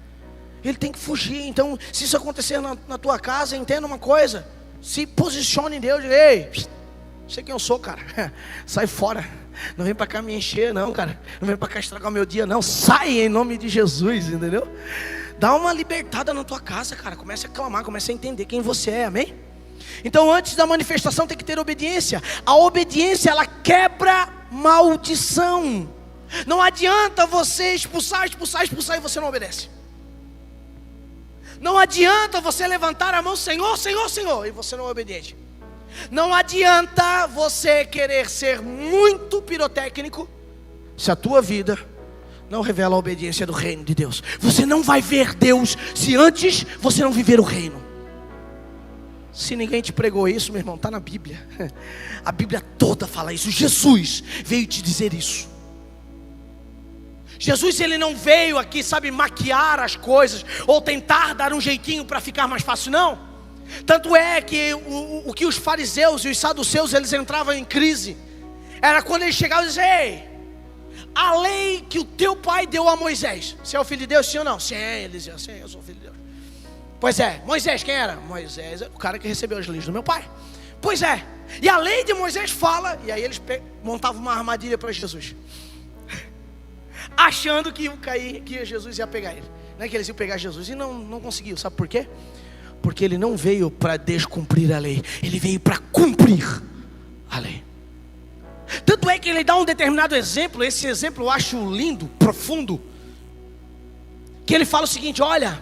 Ele tem que fugir. Então, se isso acontecer na tua casa, entenda uma coisa: se posicione em Deus. Ei, sei quem eu sou, cara. Sai fora. Não vem para cá me encher, não, cara. Não vem para cá estragar o meu dia, não. Sai em nome de Jesus, entendeu? Dá uma libertada na tua casa, cara. Comece a clamar, comece a entender quem você é, amém? Então, antes da manifestação tem que ter obediência. A obediência, ela quebra maldição. Não adianta você expulsar e você não obedece. Não adianta você levantar a mão, Senhor, Senhor, Senhor, e você não é obediente. Não adianta você querer ser muito pirotécnico se a tua vida não revela a obediência do reino de Deus. Você não vai ver Deus se antes você não viver o reino. Se ninguém te pregou isso, meu irmão, está na Bíblia. A Bíblia toda fala isso. Jesus veio te dizer isso. Jesus, ele não veio aqui, maquiar as coisas ou tentar dar um jeitinho para ficar mais fácil, não. Tanto é que o que os fariseus e os saduceus, eles entravam em crise, Era quando ele chegava e dizia: ei, a lei que o teu pai deu a Moisés, você é o filho de Deus, sim ou não? Sim, ele dizia: sim, eu sou o filho de Deus. Pois é, Moisés quem era? Moisés é o cara que recebeu as leis do meu pai. Pois é, e a lei de Moisés fala, e aí eles montavam uma armadilha para Jesus, achando que iam cair, que Jesus ia pegar ele. Não é que eles iam pegar Jesus, e não conseguiu, sabe por quê? Porque ele não veio para descumprir a lei, ele veio para cumprir a lei. Tanto é que ele dá um determinado exemplo, esse exemplo eu acho lindo, profundo, que ele fala o seguinte: olha,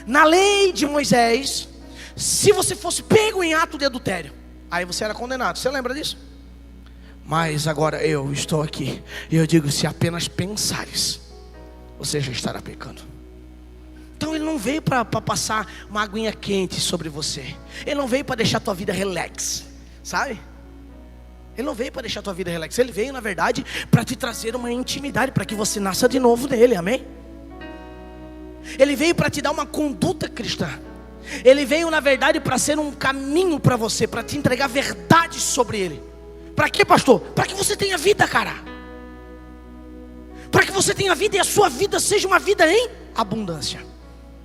na lei de Moisés, se você fosse pego em ato de adultério, aí você era condenado, você lembra disso? Mas agora eu estou aqui, e eu digo: se apenas pensares, você já estará pecando. Então ele não veio para passar uma aguinha quente sobre você, ele não veio para deixar a tua vida relax, sabe? Ele não veio para deixar a tua vida relax, ele veio na verdade para te trazer uma intimidade, para que você nasça de novo nele, amém? Ele veio para te dar uma conduta cristã. Ele veio na verdade para ser um caminho para você, para te entregar verdades sobre ele. Para quê, pastor? Para que você tenha vida, cara. Para que você tenha vida e a sua vida seja uma vida em abundância.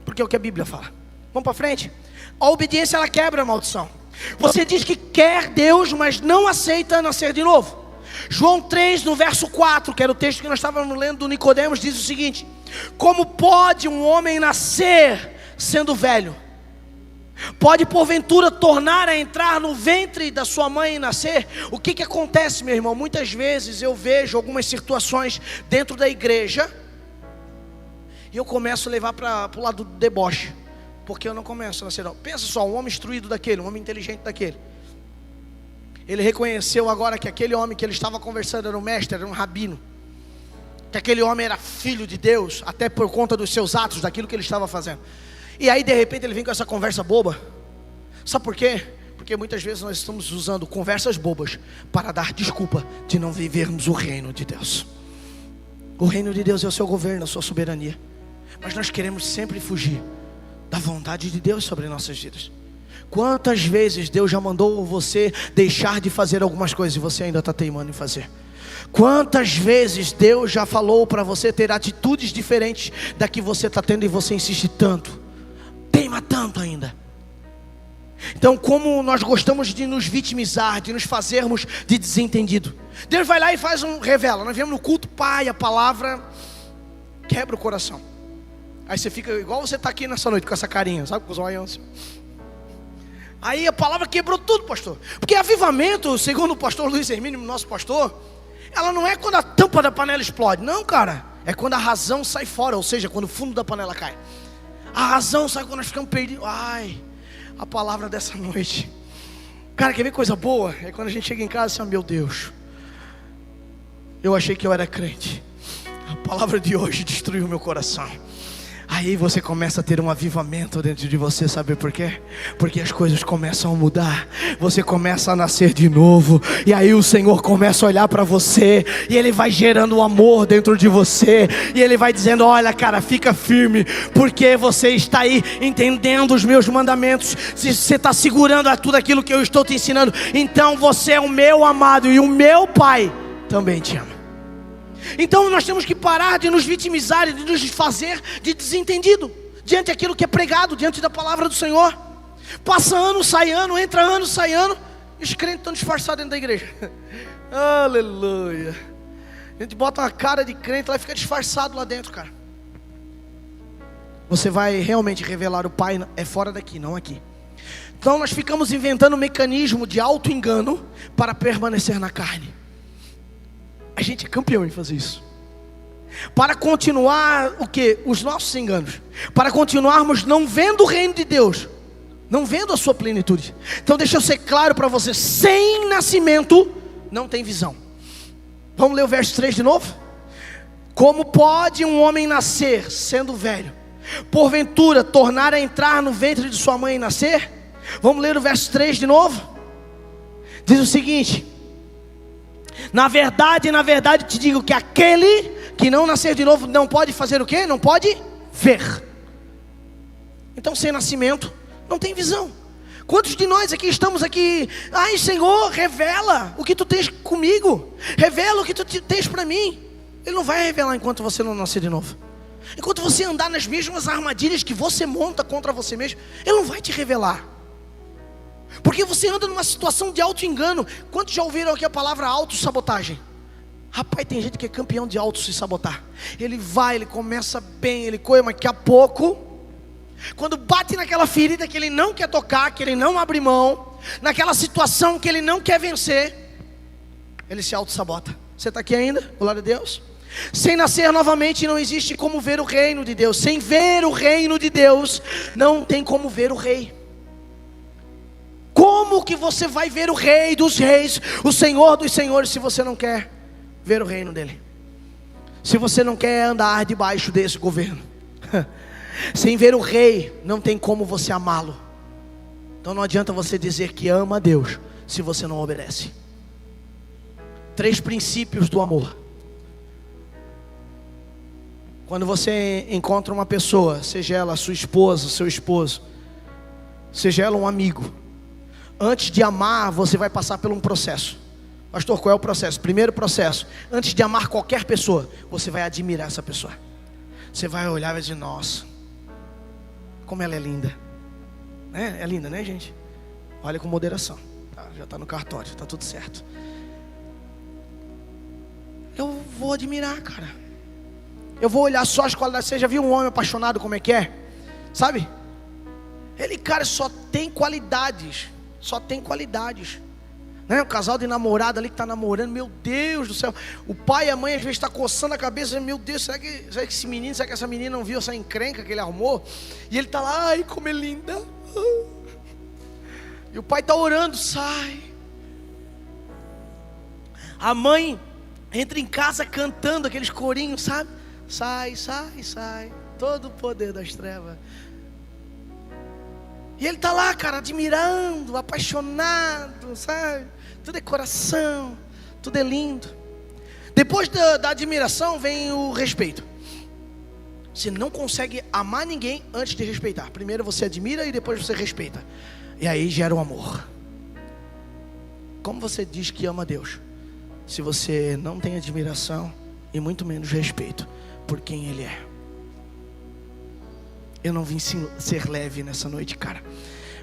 Porque é o que a Bíblia fala. Vamos para frente. A obediência, ela quebra a maldição. Você diz que quer Deus, mas não aceita nascer de novo. João 3, no verso 4, que era o texto que nós estávamos lendo do Nicodemos, diz o seguinte: como pode um homem nascer sendo velho? Pode porventura tornar a entrar no ventre da sua mãe e nascer? O que acontece, meu irmão? Muitas vezes eu vejo algumas situações dentro da igreja e eu começo a levar para o lado do deboche, porque eu não começo a nascer não. Pensa só, um homem instruído daquele, um homem inteligente daquele, ele reconheceu agora que aquele homem que ele estava conversando era um mestre, era um rabino, que aquele homem era filho de Deus, até por conta dos seus atos, daquilo que ele estava fazendo. E aí de repente ele vem com essa conversa boba. Sabe por quê? Porque muitas vezes nós estamos usando conversas bobas para dar desculpa de não vivermos o reino de Deus. O reino de Deus é o seu governo, a sua soberania, mas nós queremos sempre fugir da vontade de Deus sobre nossas vidas. Quantas vezes Deus já mandou você deixar de fazer algumas coisas e você ainda está teimando em fazer? Quantas vezes Deus já falou para você ter atitudes diferentes da que você está tendo e você insiste tanto, teima tanto ainda? Então, como nós gostamos de nos vitimizar, de nos fazermos de desentendido, Deus vai lá e faz revela. Nós viemos no culto, pai, a palavra quebra o coração. Aí você fica igual você está aqui nessa noite com essa carinha, sabe, com os olhos. Aí a palavra quebrou tudo, pastor. Porque avivamento, segundo o pastor Luiz Hermínio, nosso pastor, ela não é quando a tampa da panela explode. Não, cara, é quando a razão sai fora, ou seja, quando o fundo da panela cai. A razão sai quando nós ficamos perdidos. Ai, a palavra dessa noite, cara, quer ver coisa boa? É quando a gente chega em casa e diz: meu Deus, eu achei que eu era crente, a palavra de hoje destruiu meu coração. Aí você começa a ter um avivamento dentro de você, sabe por quê? Porque as coisas começam a mudar, você começa a nascer de novo, e aí o Senhor começa a olhar para você, e Ele vai gerando um amor dentro de você, e Ele vai dizendo: olha, cara, fica firme, porque você está aí entendendo os meus mandamentos, se você está segurando a tudo aquilo que eu estou te ensinando, então você é o meu amado, e o meu Pai também te ama. Então nós temos que parar de nos vitimizar e de nos fazer de desentendido diante daquilo que é pregado, diante da palavra do Senhor. Passa ano, sai ano, entra ano, sai ano, e os crentes estão disfarçados dentro da igreja. Aleluia. A gente bota uma cara de crente lá e fica disfarçado lá dentro, cara. Você vai realmente revelar o Pai é fora daqui, não aqui. Então nós ficamos inventando um mecanismo de auto-engano para permanecer na carne. A gente é campeão em fazer isso. Para continuar o que? Os nossos enganos. Para continuarmos não vendo o reino de Deus, não vendo a sua plenitude. Então deixa eu ser claro para você: sem nascimento não tem visão. Vamos ler o verso 3 de novo? Como pode um homem nascer sendo velho? Porventura tornar a entrar no ventre de sua mãe e nascer? Vamos ler o verso 3 de novo? Diz o seguinte: na verdade te digo que aquele que não nascer de novo não pode fazer o quê? Não pode ver. Então sem nascimento não tem visão. Quantos de nós aqui estamos aqui, ai Senhor, revela o que tu tens comigo, revela o que tu tens para mim. Ele não vai revelar enquanto você não nascer de novo. Enquanto você andar nas mesmas armadilhas que você monta contra você mesmo, Ele não vai te revelar. Porque você anda numa situação de auto-engano. Quantos já ouviram aqui a palavra autossabotagem? Rapaz, tem gente que é campeão de auto-se-sabotar. Ele vai, ele começa bem, ele corre, mas daqui a pouco, quando bate naquela ferida que ele não quer tocar, que ele não abre mão, naquela situação que ele não quer vencer, ele se auto-sabota. Você está aqui ainda? Glória a Deus. Sem nascer novamente não existe como ver o reino de Deus. Sem ver o reino de Deus, não tem como ver o rei. Como que você vai ver o rei dos reis, o Senhor dos senhores, se você não quer ver o reino dele? Se você não quer andar debaixo desse governo? Sem ver o rei, não tem como você amá-lo. Então não adianta você dizer que ama a Deus, se você não obedece. 3 princípios do amor. Quando você encontra uma pessoa, seja ela sua esposa, seu esposo, seja ela um amigo, antes de amar, você vai passar por um processo. Pastor, qual é o processo? Primeiro processo, antes de amar qualquer pessoa, você vai admirar essa pessoa. Você vai olhar e vai dizer, nossa, como ela é linda. É linda, né, gente? Olha com moderação. Já está no cartório, está tudo certo. Eu vou admirar, cara. Eu vou olhar só as qualidades. Você já viu um homem apaixonado como é que é? Sabe? Ele, cara, só tem qualidades. Só tem qualidades, né? O casal de namorado ali que está namorando, meu Deus do céu. O pai e a mãe às vezes está coçando a cabeça, meu Deus, será que esse menino, será que essa menina não viu essa encrenca que ele arrumou? E ele está lá, ai como é linda. E o pai está orando, sai. A mãe entra em casa cantando aqueles corinhos, sabe? Sai, sai, sai, todo o poder das trevas. E ele está lá, cara, admirando, apaixonado, sabe? Tudo é coração, tudo é lindo. Depois da admiração vem o respeito. Você não consegue amar ninguém antes de respeitar. Primeiro você admira e depois você respeita. E aí gera o amor. Como você diz que ama Deus, se você não tem admiração e muito menos respeito por quem Ele é? Eu não vim ser leve nessa noite, cara,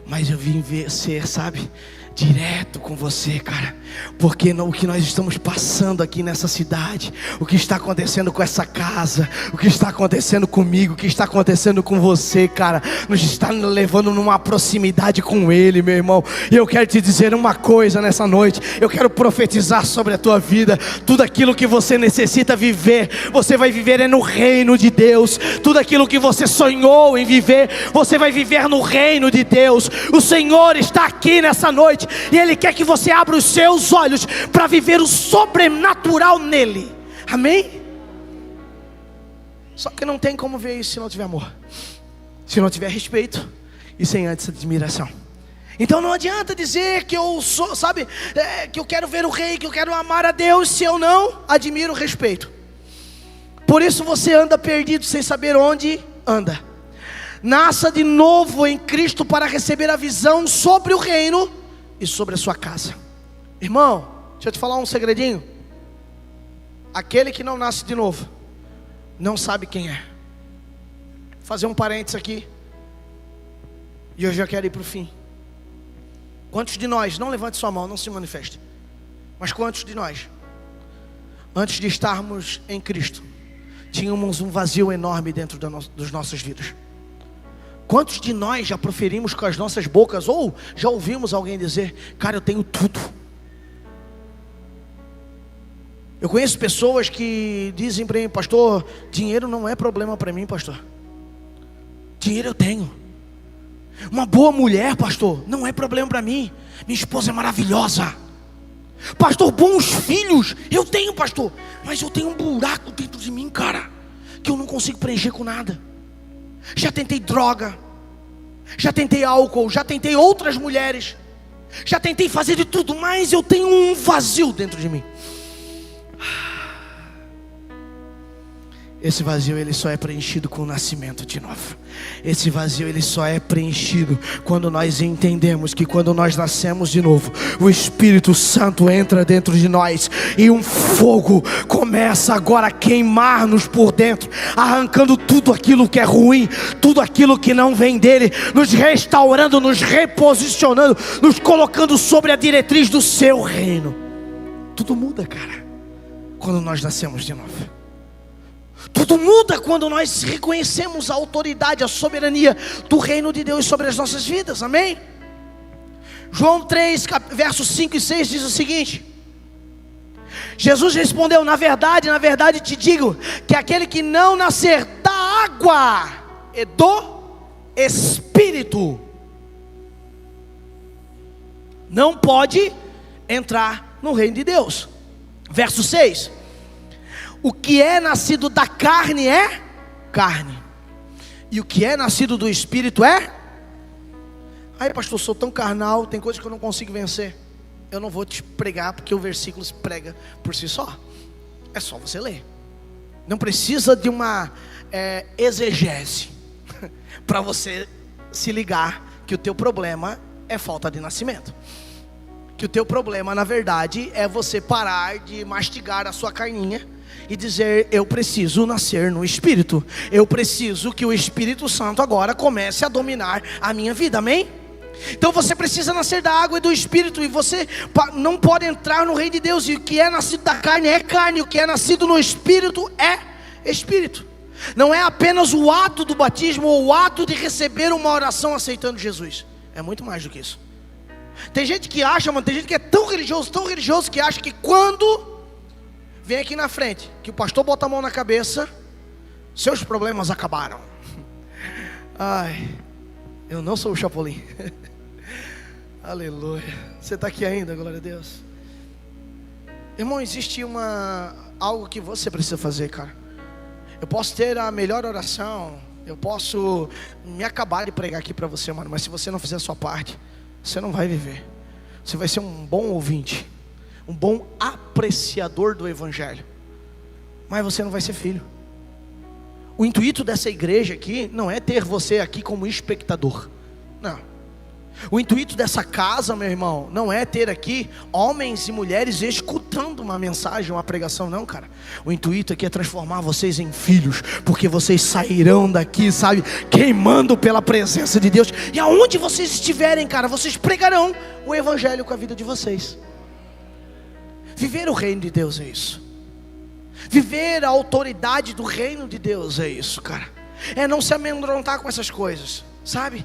mas eu vim ser, sabe, direto com você, cara. Porque o que nós estamos passando aqui nessa cidade, o que está acontecendo com essa casa, o que está acontecendo comigo, o que está acontecendo com você, cara, nos está levando numa proximidade com Ele, meu irmão. E eu quero te dizer uma coisa nessa noite. Eu quero profetizar sobre a tua vida. Tudo aquilo que você necessita viver, você vai viver no reino de Deus. Tudo aquilo que você sonhou em viver, você vai viver no reino de Deus. O Senhor está aqui nessa noite e Ele quer que você abra os seus olhos para viver o sobrenatural nele. Amém? Só que não tem como ver isso se não tiver amor, se não tiver respeito e sem antes admiração. Então não adianta dizer que eu sou, sabe, que eu quero ver o rei, que eu quero amar a Deus, se eu não admiro o respeito. Por isso você anda perdido sem saber onde anda. Nasça de novo em Cristo para receber a visão sobre o reino e sobre a sua casa. Irmão, deixa eu te falar um segredinho. Aquele que não nasce de novo não sabe quem é. Vou fazer um parênteses aqui e eu já quero ir para o fim. Quantos de nós, não levante sua mão, não se manifeste, mas quantos de nós, antes de estarmos em Cristo, tínhamos um vazio enorme dentro das nossas vidas? Quantos de nós já proferimos com as nossas bocas, ou já ouvimos alguém dizer, cara, eu tenho tudo? Eu conheço pessoas que dizem para mim, pastor, dinheiro não é problema para mim, pastor. Dinheiro eu tenho. Uma boa mulher, pastor, não é problema para mim. Minha esposa é maravilhosa. Pastor, bons filhos, eu tenho, pastor. Mas eu tenho um buraco dentro de mim, cara, que eu não consigo preencher com nada. Já tentei droga, já tentei álcool, já tentei outras mulheres, já tentei fazer de tudo, mas eu tenho um vazio dentro de mim. Esse vazio ele só é preenchido com o nascimento de novo. Esse vazio ele só é preenchido quando nós entendemos que quando nós nascemos de novo, o Espírito Santo entra dentro de nós e um fogo começa agora a queimar-nos por dentro, arrancando tudo aquilo que é ruim, tudo aquilo que não vem dele, nos restaurando, nos reposicionando, nos colocando sobre a diretriz do seu reino. Tudo muda, cara, quando nós nascemos de novo. Tudo muda quando nós reconhecemos a autoridade, a soberania do reino de Deus sobre as nossas vidas, amém? João 3, versos 5 e 6 diz o seguinte: Jesus respondeu: na verdade te digo, que aquele que não nascer da água e do Espírito, não pode entrar no reino de Deus. Verso 6: o que é nascido da carne é carne, e o que é nascido do Espírito é... Aí pastor, sou tão carnal, tem coisas que eu não consigo vencer. Eu não vou te pregar, porque o versículo se prega por si só. É só você ler. Não precisa de uma exegese para você se ligar que o teu problema é falta de nascimento. Que o teu problema, na verdade, é você parar de mastigar a sua carninha e dizer: eu preciso nascer no Espírito. Eu preciso que o Espírito Santo agora comece a dominar a minha vida, amém? Então você precisa nascer da água e do Espírito, e você não pode entrar no reino de Deus. E o que é nascido da carne é carne, e o que é nascido no Espírito é Espírito. Não é apenas o ato do batismo ou o ato de receber uma oração aceitando Jesus. É muito mais do que isso. Tem gente que acha, mano, tem gente que é tão religioso que acha que quando vem aqui na frente, que o pastor bota a mão na cabeça, seus problemas acabaram. Ai, eu não sou o Chapolin. Aleluia. Você está aqui ainda, glória a Deus. Irmão, existe algo que você precisa fazer, cara. Eu posso ter a melhor oração, eu posso me acabar de pregar aqui para você, mano, mas se você não fizer a sua parte, você não vai viver. Você vai ser um bom ouvinte, um bom apreciador do Evangelho, mas você não vai ser filho. O intuito dessa igreja aqui não é ter você aqui como espectador, não. O intuito dessa casa, meu irmão, não é ter aqui homens e mulheres escutando uma mensagem, uma pregação, não, cara. O intuito aqui é transformar vocês em filhos, porque vocês sairão daqui, sabe, queimando pela presença de Deus. E aonde vocês estiverem, cara, vocês pregarão o Evangelho com a vida de vocês. Viver o reino de Deus é isso. Viver a autoridade do reino de Deus é isso, cara. É não se amedrontar com essas coisas, sabe?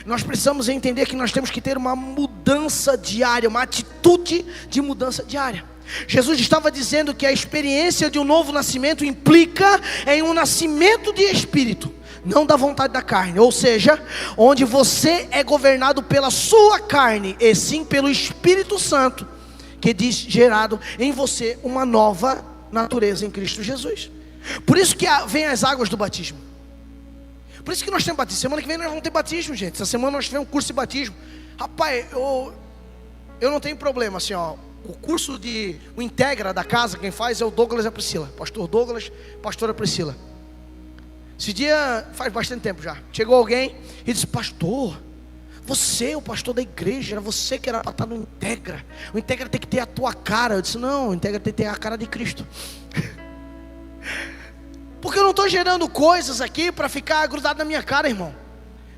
Nós precisamos entender que nós temos que ter uma mudança diária, uma atitude de mudança diária. Jesus estava dizendo que a experiência de um novo nascimento implica em um nascimento de espírito, não da vontade da carne. Ou seja, onde você é governado pela sua carne, e sim pelo Espírito Santo, que diz gerado em você uma nova natureza em Cristo Jesus. Por isso que vem as águas do batismo. Por isso que nós temos batismo. Semana que vem nós vamos ter batismo, gente. Essa semana nós tivemos um curso de batismo. Rapaz, eu não tenho problema assim, ó. O curso o Integra da casa, quem faz é o Douglas e a Priscila. Pastor Douglas, pastora Priscila. Esse dia faz bastante tempo já. Chegou alguém e disse: pastor, você, o pastor da igreja, era você que era para estar no Integra. O Integra tem que ter a tua cara. Eu disse: não, o Integra tem que ter a cara de Cristo. Porque eu não estou gerando coisas aqui para ficar grudado na minha cara, irmão.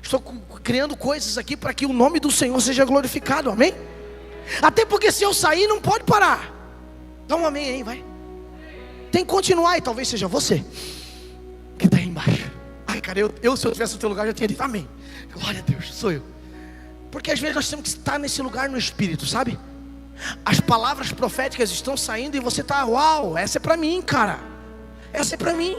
Estou criando coisas aqui para que o nome do Senhor seja glorificado, amém? Até porque se eu sair não pode parar. Dá um amém aí, vai. Tem que continuar, e talvez seja você que está aí embaixo. Ai, cara, eu se eu tivesse no teu lugar já tinha dito amém. Glória a Deus, sou eu. Porque às vezes nós temos que estar nesse lugar no Espírito, sabe? As palavras proféticas estão saindo e você está: uau, essa é para mim, cara. Essa é para mim.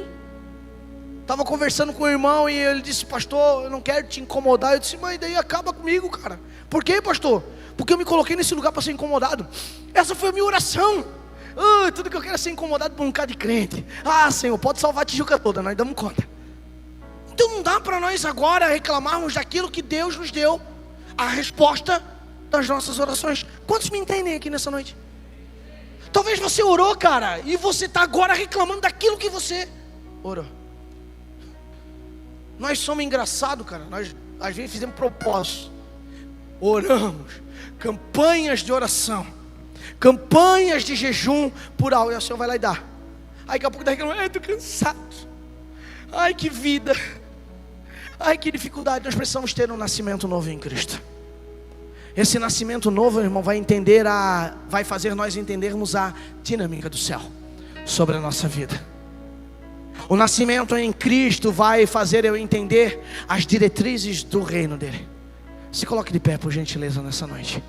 Estava conversando com o irmão e ele disse: pastor, eu não quero te incomodar. Eu disse: mas daí acaba comigo, cara. Por quê, pastor? Porque eu me coloquei nesse lugar para ser incomodado. Essa foi a minha oração. Tudo que eu quero é ser incomodado por um cara de crente. Senhor, pode salvar a Tijuca toda, nós damos conta. Então não dá para nós agora reclamarmos daquilo que Deus nos deu, a resposta das nossas orações. Quantos me entendem aqui nessa noite? Talvez você orou, cara, e você está agora reclamando daquilo que você orou. Nós somos engraçados, cara. Nós às vezes fizemos propósito, oramos, campanhas de oração, campanhas de jejum por algo, e o Senhor vai lá e dá. Aí daqui a pouco está reclamando, estou cansado, ai que vida, ai que dificuldade. Nós precisamos ter um nascimento novo em Cristo. Esse nascimento novo, irmão, vai fazer nós entendermos a dinâmica do céu sobre a nossa vida. O nascimento em Cristo vai fazer eu entender as diretrizes do reino dele. Se coloque de pé, por gentileza, nessa noite.